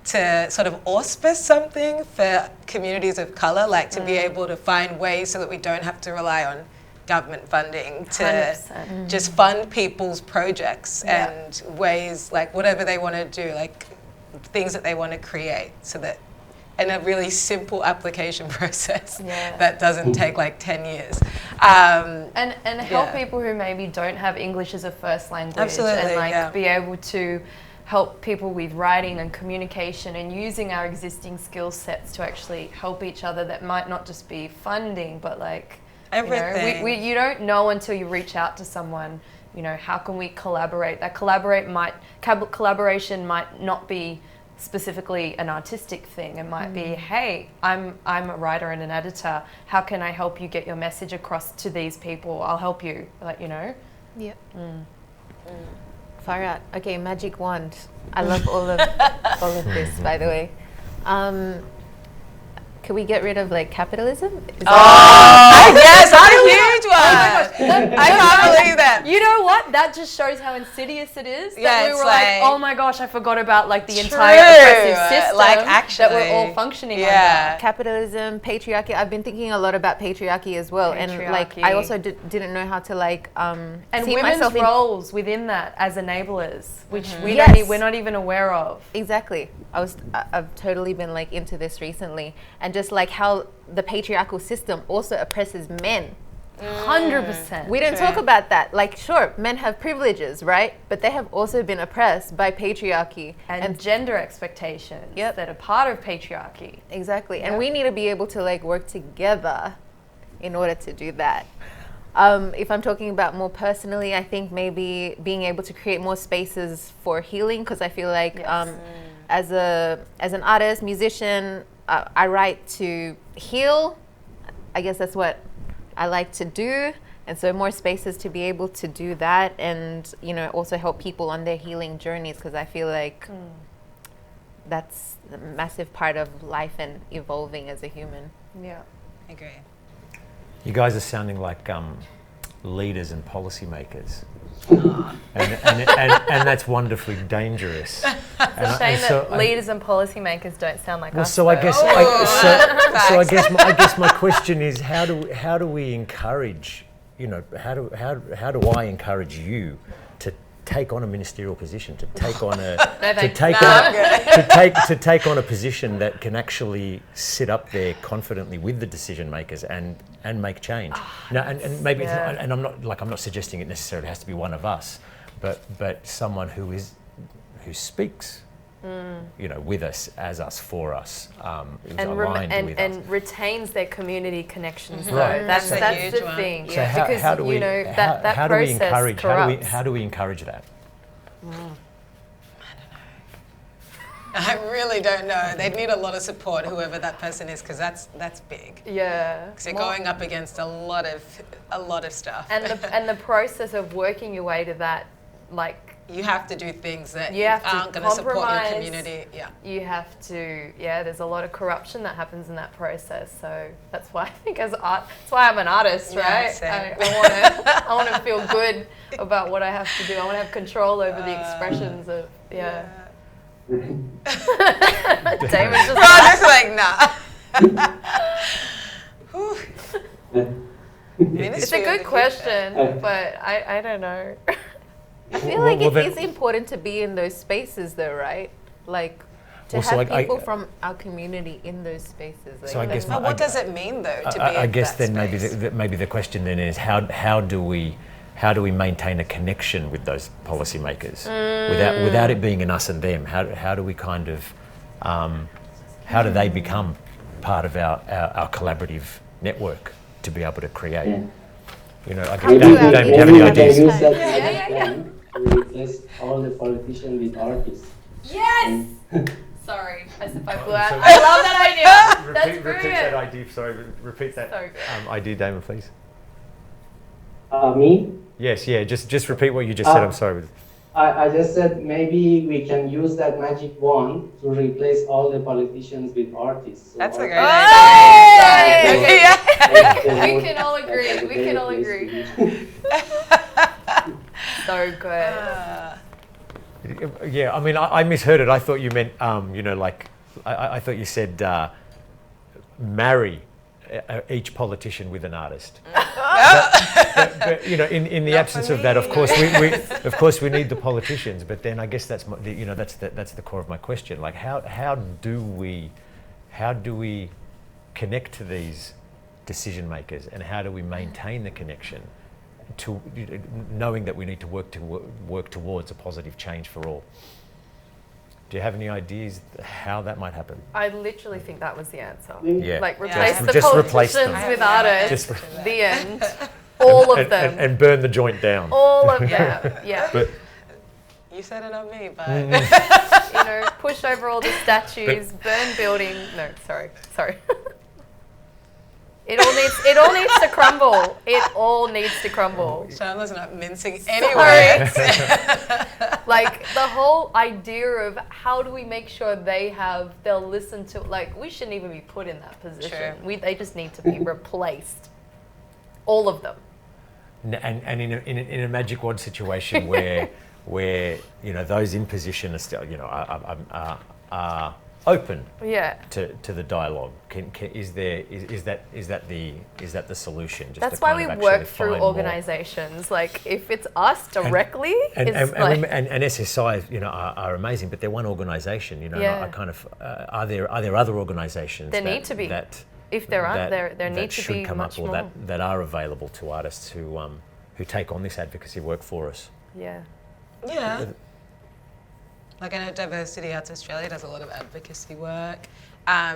to sort of auspice something for communities of color, like to be able to find ways so that we don't have to rely on government funding to 100%. just fund people's projects and ways, like whatever they want to do, like things that they want to create, so that in a really simple application process that doesn't take like 10 years. And help people who maybe don't have English as a first language. Absolutely, and like be able to help people with writing and communication and using our existing skill sets to actually help each other. That might not just be funding, but like everything. You don't know until you reach out to someone, you know, how can we collaborate? That collaboration might not be specifically an artistic thing. It might be, hey, I'm a writer and an editor. How can I help you get your message across to these people? I'll help you, like, you know? Yep. Far out. Okay, magic wand. I love all of this, by the way. Can we get rid of like capitalism? Yes, I'm a huge one. I can't believe that. You know what? That just shows how insidious it is. That we were like, oh my gosh, I forgot about like the entire oppressive system like, actually, that we're all functioning under. Capitalism, patriarchy. I've been thinking a lot about patriarchy as well, and like I also didn't know how to like and see women's myself roles within that as enablers, which we're not even aware of. Exactly. I've totally been like into this recently, and just like how the patriarchal system also oppresses men. 100%. We don't talk about that. Like, sure, men have privileges, right? But they have also been oppressed by patriarchy and gender expectations that are part of patriarchy. Exactly. And we need to be able to like work together in order to do that. If I'm talking about more personally, I think maybe being able to create more spaces for healing, because I feel like as an artist, musician, I write to heal. I guess that's what I like to do, and so more spaces to be able to do that, and you know, also help people on their healing journeys, because I feel like that's a massive part of life and evolving as a human. Yeah, I agree. You guys are sounding like leaders and policymakers, and that's wonderfully dangerous. It's a shame that leaders and policymakers don't sound like us. So I guess, I guess my question is, how do we encourage? You know, how do I encourage you to take on a ministerial position, to take on a to take on a position that can actually sit up there confidently with the decision makers and make change. Now, and maybe it's not, and I'm not suggesting it necessarily has to be one of us, but someone who speaks, you know, with us, as us, for us, who's aligned with us. And retains their community connections. Right. Though. That's the thing. So how do we process corrupts. how do we encourage that? I really don't know. They'd need a lot of support, whoever that person is, because that's big. Yeah. Because you're going up against a lot of stuff. And the process of working your way to that, like, you have to do things that aren't going to support your community. Yeah. You have to. Yeah. There's a lot of corruption that happens in that process. So that's why I think that's why I'm an artist, right? I want to feel good about what I have to do. I want to have control over the expressions of Damon's just like, nah. It's a good question, but I don't know. I feel like it is important to be in those spaces, though, right? Like to have people from our community in those spaces. Like, so I guess what does it mean, though, to be I guess that then space? maybe the question then is how do we maintain a connection with those policymakers without it being an us and them? How do we kind of how do they become part of our collaborative network to be able to create. Yeah. You know, I guess, Maybe Damon, do you have any we can ideas? use that Yeah. to replace all the politicians with artists. Yes! Sorry, as if I blew out. So- I love that idea. That's brilliant. idea. Sorry, repeat that So good. idea, Damon, please. Me? Yes, yeah. Just repeat what you just said. I'm sorry. I just said maybe we can use that magic wand to replace all the politicians with artists. So That's a great artists- idea. Okay, Yeah. We can all agree. We can all agree. So good. Yeah, I mean, I misheard it. I thought you meant, you know, like, I thought you said marry each politician with an artist. But, you know, in the Not absence for of that, of me. course we need the politicians. But then I guess that's you know, that's the core of my question. Like, how do we connect to these decision makers, and how do we maintain the connection to knowing that we need to work towards a positive change for all? Do you have any ideas how that might happen? I literally think that was the answer. Yeah. Like Yeah. replace the Just replace politicians them. with artists. Just The end. All of and, them. and burn the joint down. All of them. Yeah. But You said it on me, but You know, push over all the statues, burn building. No, sorry. It all needs to crumble. It all needs to crumble. Shyamla's not mincing any words. Like the whole idea of how do we make sure they'll listen to, like, we shouldn't even be put in that position. True. They just need to be replaced. All of them. and in a magic wand situation where you know those in position are still, you know, are open Yeah. to the dialogue. Is that the solution? Just That's to why kind we of actually work through find more- organizations. Like if it's us directly, And it's SSI, you know, are amazing, but they're one organisation. You know, Yeah. I kind of are there other organisations? There that, need to be. that if there aren't, that- there that needs to should be come much up, or more. that are available to artists who take on this advocacy work for us. Yeah. Yeah. Like I know Diversity Arts Australia does a lot of advocacy work.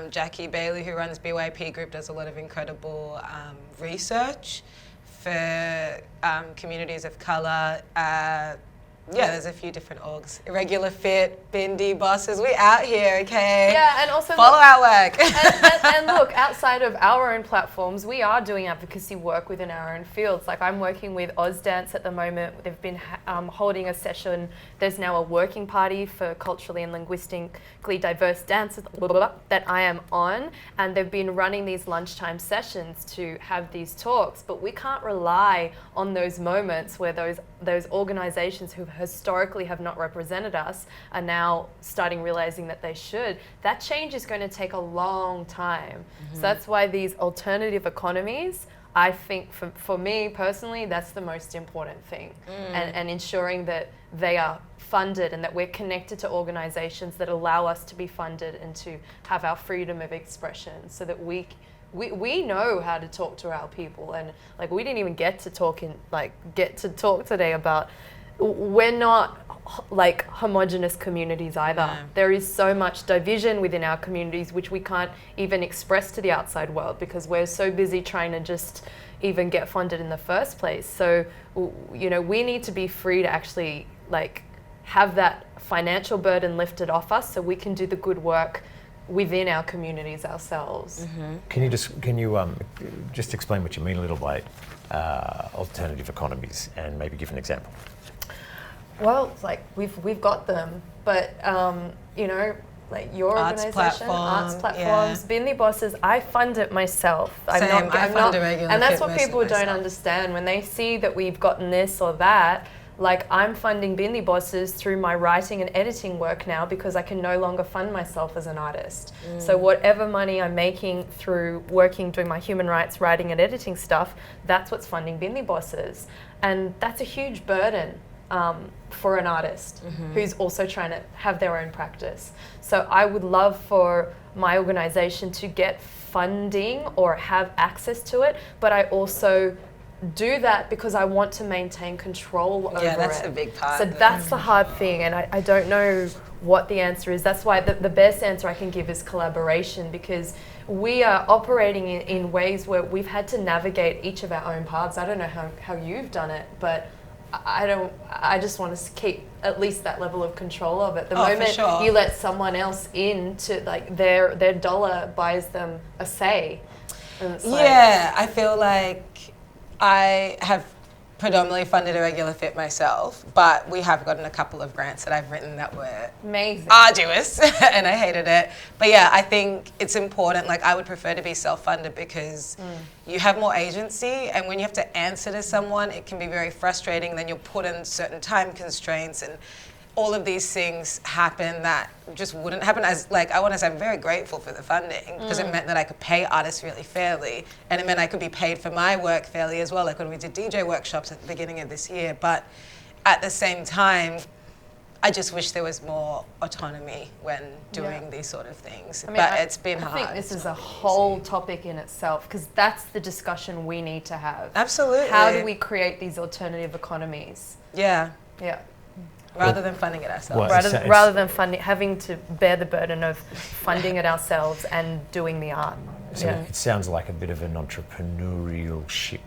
Jackie Bailey, who runs BYP Group, does a lot of incredible research for communities of colour. Yeah, there's a few different orgs. Irregular Fit, Bindi Bosses, we out here, okay? Yeah, and also Follow our work. and look, outside of our own platforms, we are doing advocacy work within our own fields. Like I'm working with Ozdance at the moment. They've been holding a session. There's now a working party for culturally and linguistically diverse dances that I am on, and they've been running these lunchtime sessions to have these talks. But we can't rely on those moments where those organisations who historically have not represented us are now starting realizing that they should. That change is going to take a long time. So that's why these alternative economies, I think for me personally, that's the most important thing. And ensuring that they are funded and that we're connected to organizations that allow us to be funded and to have our freedom of expression, so that we know how to talk to our people. And like we didn't even get to talk today about, we're not like homogenous communities either. No. There is so much division within our communities which we can't even express to the outside world because we're so busy trying to just even get funded in the first place. So, you know, we need to be free to actually like have that financial burden lifted off us so we can do the good work within our communities ourselves. Can you just explain what you mean a little by alternative economies, and maybe give an example? Well, like we've got them, but you know, like your Arts organisation, arts platform, platforms, Bindi Bosses, I fund it myself. Same, I fund Irregular and that's Fit what mostly people don't myself. understand when they see that we've gotten this or that. Like I'm funding Bindi Bosses through my writing and editing work now because I can no longer fund myself as an artist. So whatever money I'm making through working, doing my human rights writing and editing stuff, that's what's funding Bindi Bosses. And that's a huge burden for an artist who's also trying to have their own practice. So I would love for my organisation to get funding or have access to it, but I also do that because I want to maintain control over it. Yeah, that's the big part. So that's the hard thing, and I don't know what the answer is. That's why the best answer I can give is collaboration, because we are operating in ways where we've had to navigate each of our own paths. I don't know how you've done it, but I just want to keep at least that level of control of it. The moment you let someone else in to, like, their dollar buys them a say. Yeah, I feel like I have predominantly funded Irregular Fit myself, but we have gotten a couple of grants that I've written that were amazing, arduous, and I hated it. But yeah, I think it's important. Like, I would prefer to be self-funded because you have more agency, and when you have to answer to someone, it can be very frustrating. Then you're put in certain time constraints, and all of these things happen that just wouldn't happen. As, like, I want to say I'm very grateful for the funding, because it meant that I could pay artists really fairly, and it meant I could be paid for my work fairly as well, like when we did DJ workshops at the beginning of this year. But at the same time, I just wish there was more autonomy when doing these sort of things. I mean, but it's been hard. I think this is a whole topic in itself, because that's the discussion we need to have. Absolutely. How do we create these alternative economies? Yeah. Yeah. Rather than funding it ourselves. Rather than having to bear the burden of funding it ourselves and doing the art. So it sounds like a bit of an entrepreneurial ship.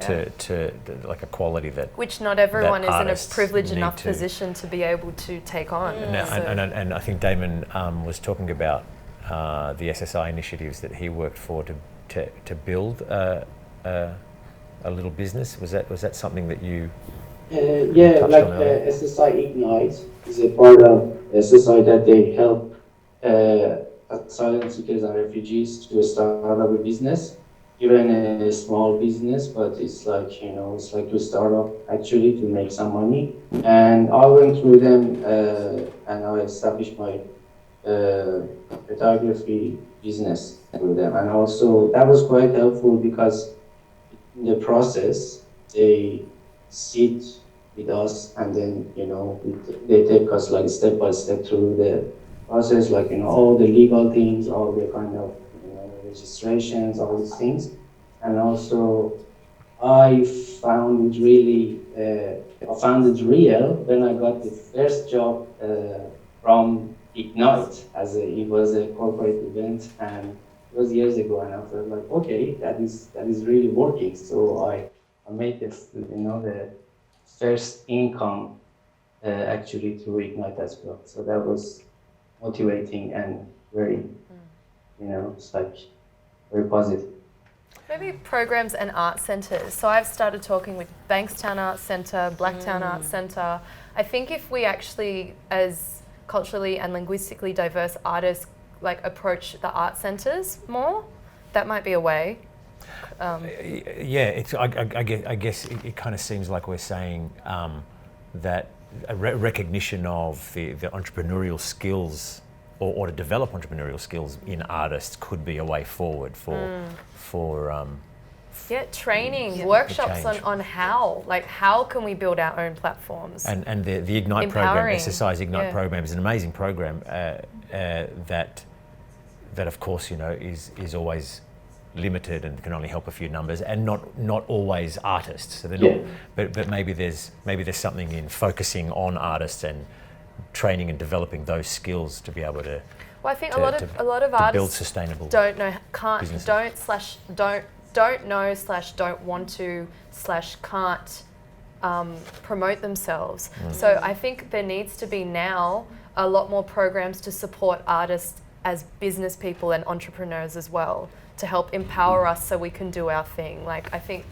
To like a quality that which not everyone is in a privileged enough to position to be able to take on. And I think Damon was talking about the SSI initiatives that he worked for to build a little business. Was that something that you? Like SSI Ignite is a part of SSI that they help asylum seekers and refugees to start up a business. Even a small business, but it's like, it's like to start up actually to make some money. And I went through them and I established my photography business through them. And also that was quite helpful because in the process, they sit with us and then, they take us like step by step through the process, like, all the legal things, all the kind of registrations, all these things. And also I found it really, real when I got the first job from Ignite it was a corporate event, and it was years ago, and I felt like, okay, that is really working. So I made this, the first income actually through Ignite as well. So that was motivating and very, it's like very positive. Maybe programs and art centres. So I've started talking with Bankstown Art Centre, Blacktown Art Centre. I think if we actually, as culturally and linguistically diverse artists, like approach the art centres more, that might be a way. I guess it kind of seems like we're saying that a recognition of the entrepreneurial skills or to develop entrepreneurial skills in artists could be a way forward for training, workshops on how can we build our own platforms. And the Ignite program, SSI's Ignite program is an amazing program that of course, is always limited and can only help a few numbers, and not always artists. So they're not, but maybe there's something in focusing on artists and training and developing those skills to be able to. Well, I think a lot of artists build sustainable. Don't know, businesses. don't know / don't want to / can't promote themselves. So I think there needs to be now a lot more programs to support artists as business people and entrepreneurs as well, to help empower us so we can do our thing. Like, I think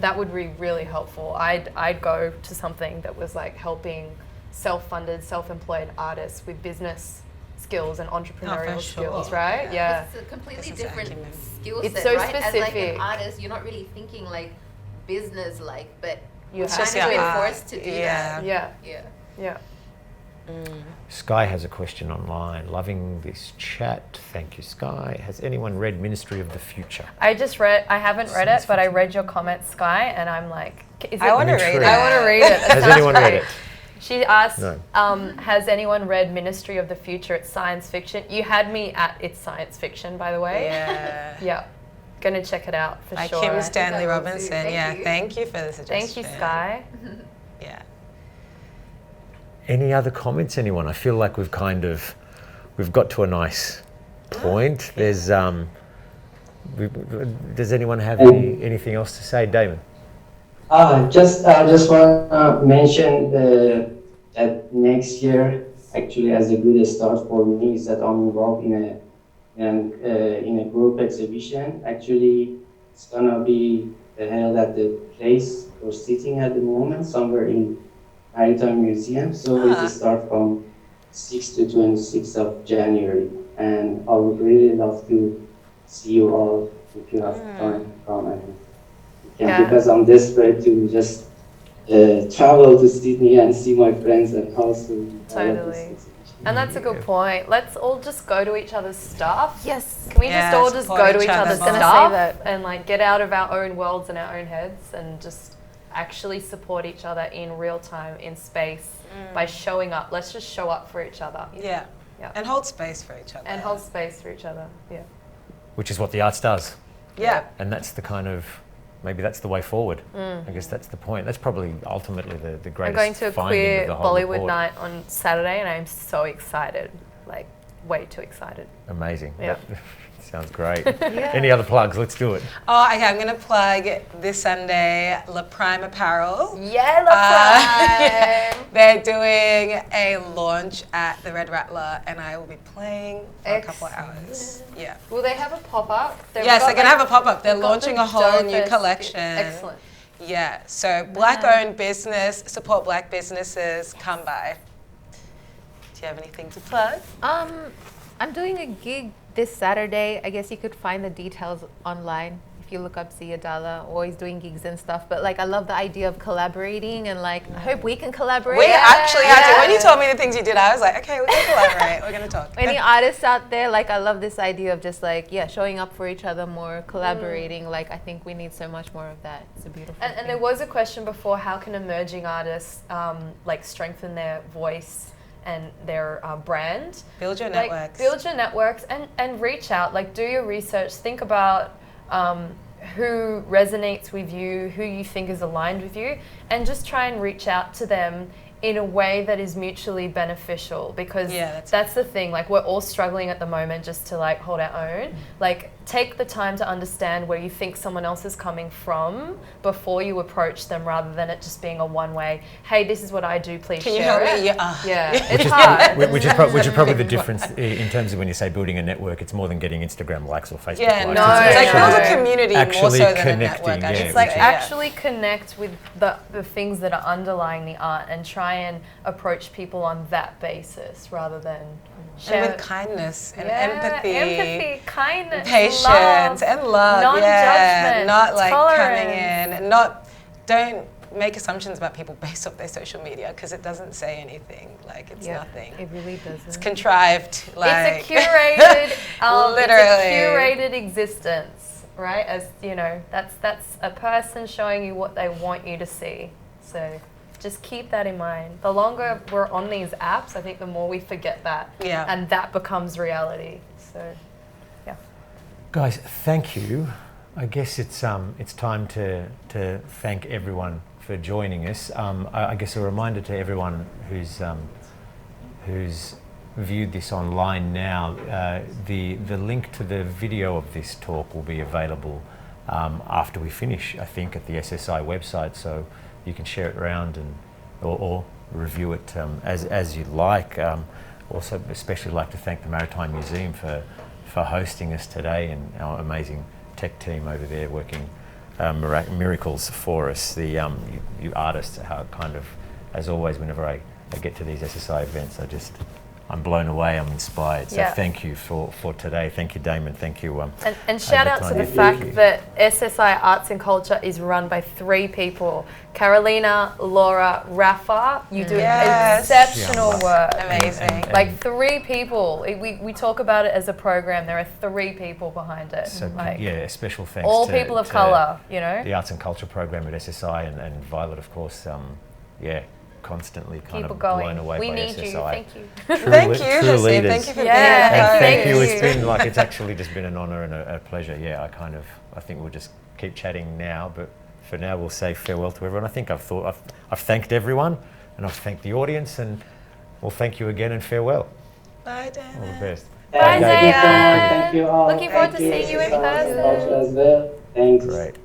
that would be really helpful. I'd go to something that was like helping self-funded, self-employed artists with business skills and entrepreneurial skills, right? Yeah. It's a completely different skill set, it's so right? specific. As like an artist, you're not really thinking like business-like, but you're kind of being forced to do that. Yeah. Sky has a question online. Loving this chat. Thank you, Sky. Has anyone read Ministry of the Future? I haven't read it, but I read your comment, Sky, and I'm like, I want to read it. I want to read it. Has anyone read it? She asked, No. Has anyone read Ministry of the Future? It's science fiction. You had me at it's science fiction, by the way. Yeah. Yeah. going to check it out for By sure. Kim I think Stanley I will too. Robinson. Thank Yeah, you. thank you for the suggestion. Thank you, Sky. Yeah. Any other comments, anyone? I feel like we've got to a nice point. There's does anyone have anything else to say, Damon? I just want to mention that next year, actually, as a good start for me, is that I'm involved in a group exhibition. Actually, it's gonna be held at the place we're sitting at the moment, somewhere in Maritime Museum. So it will start from 6 to 26th of January, and I would really love to see you all if you have time to come and because I'm desperate to just travel to Sydney and see my friends and also Totally. And that's a good point. Let's all just go to each other's stuff. Yes. Can we just all just support go to each each other other's more. stuff and like get out of our own worlds and our own heads and just actually support each other in real time, in space, by showing up. Let's just show up for each other. Yeah. Yeah. And hold space for each other. And hold space for each other. Yeah. Which is what the arts does. Yeah. And that's the kind of, maybe that's the way forward. I guess that's the point. That's probably ultimately the greatest I'm going to a finding queer of the whole Bollywood report. night on Saturday and I'm so excited. Like, way too excited. Amazing. Yeah. That sounds great. Any other plugs? Let's do it. Oh, okay. I'm going to plug this Sunday La Prime Apparel. Yeah, Yeah. They're doing a launch at the Red Rattler, and I will be playing for a couple of hours. Yeah. Will they have a pop-up? Yes, they're going to have a pop-up. They're they've got launching the a whole new dopest- collection. Excellent. Yeah. So Black-owned business, support Black businesses. Come by. Do you have anything to plug? I'm doing a gig this Saturday. I guess you could find the details online if you look up Zia Dalla. Always doing gigs and stuff. But like, I love the idea of collaborating, and like, I hope we can collaborate. We actually had to. When you told me the things you did, I was like, okay, we're going to collaborate. We're going to talk. Any artists out there, like, I love this idea of just like, showing up for each other more, collaborating. Like, I think we need so much more of that. It's a beautiful thing. And there was a question before, how can emerging artists like strengthen their voice and their brand? Build your Like, networks. build your networks and reach out. Like, do your research. Think about who resonates with you, who you think is aligned with you, and just try and reach out to them in a way that is mutually beneficial, because that's the thing. Like, we're all struggling at the moment just to like hold our own. Like, take the time to understand where you think someone else is coming from before you approach them, rather than it just being a one-way, hey, this is what I do, please Can you share help me? it. Yeah. It's hard. Which is probably the difference in terms of when you say building a network. It's more than getting Instagram likes or Facebook Yeah, likes. no. It's like no. build a community more Actually so than a connecting, network. I should It's like say, actually connect with the things that are underlying the art and try and approach people on that basis rather than share. And with kindness and empathy, kindness, patience love, and love, non-judgment, not like tolerance. coming in, don't make assumptions about people based off their social media, because it doesn't say anything. Like, it's nothing. It really doesn't. It's contrived. Like, It's a curated, literally. it's a curated existence, right? As you know, that's a person showing you what they want you to see. So just keep that in mind. The longer we're on these apps, I think the more we forget that, and that becomes reality. So, yeah. Guys, thank you. I guess it's time to thank everyone for joining us. I guess a reminder to everyone who's viewed this online now, the link to the video of this talk will be available after we finish, I think, at the SSI website, so you can share it around or review it as you like. Also, especially like to thank the Maritime Museum for hosting us today, and our amazing tech team over there working miracles for us. You artists are kind of, as always, whenever I get to these SSI events, I'm blown away, I'm inspired. So thank you for today. Thank you, Damon. Thank you. And shout out to the Ayebatonye. fact that SSI Arts and Culture is run by 3 people. Carolina, Laura, Rafa, you do exceptional Shyamla. work. Amazing. And Like 3 people. We talk about it as a program. There are 3 people behind it. so like, a special thanks all to, people of to colour, you know? the Arts and Culture program at SSI and Violet, of course. constantly kind Keep of it going. blown away We by need SSI. you. Thank you. Thank you, True Hazem. leaders. Thank you for Yeah, being here. Thank you. It's Thank been like, it's actually just been an honour and a pleasure. Yeah, I think we'll just keep chatting now, but for now we'll say farewell to everyone. I think I've thanked everyone, and I've thanked the audience, and we'll thank you again and farewell. Bye, All Damon. the best. Bye, Thank you so much. Zainab. Thank you all. Looking forward to Thank seeing you in also person. as well. Thanks. Great.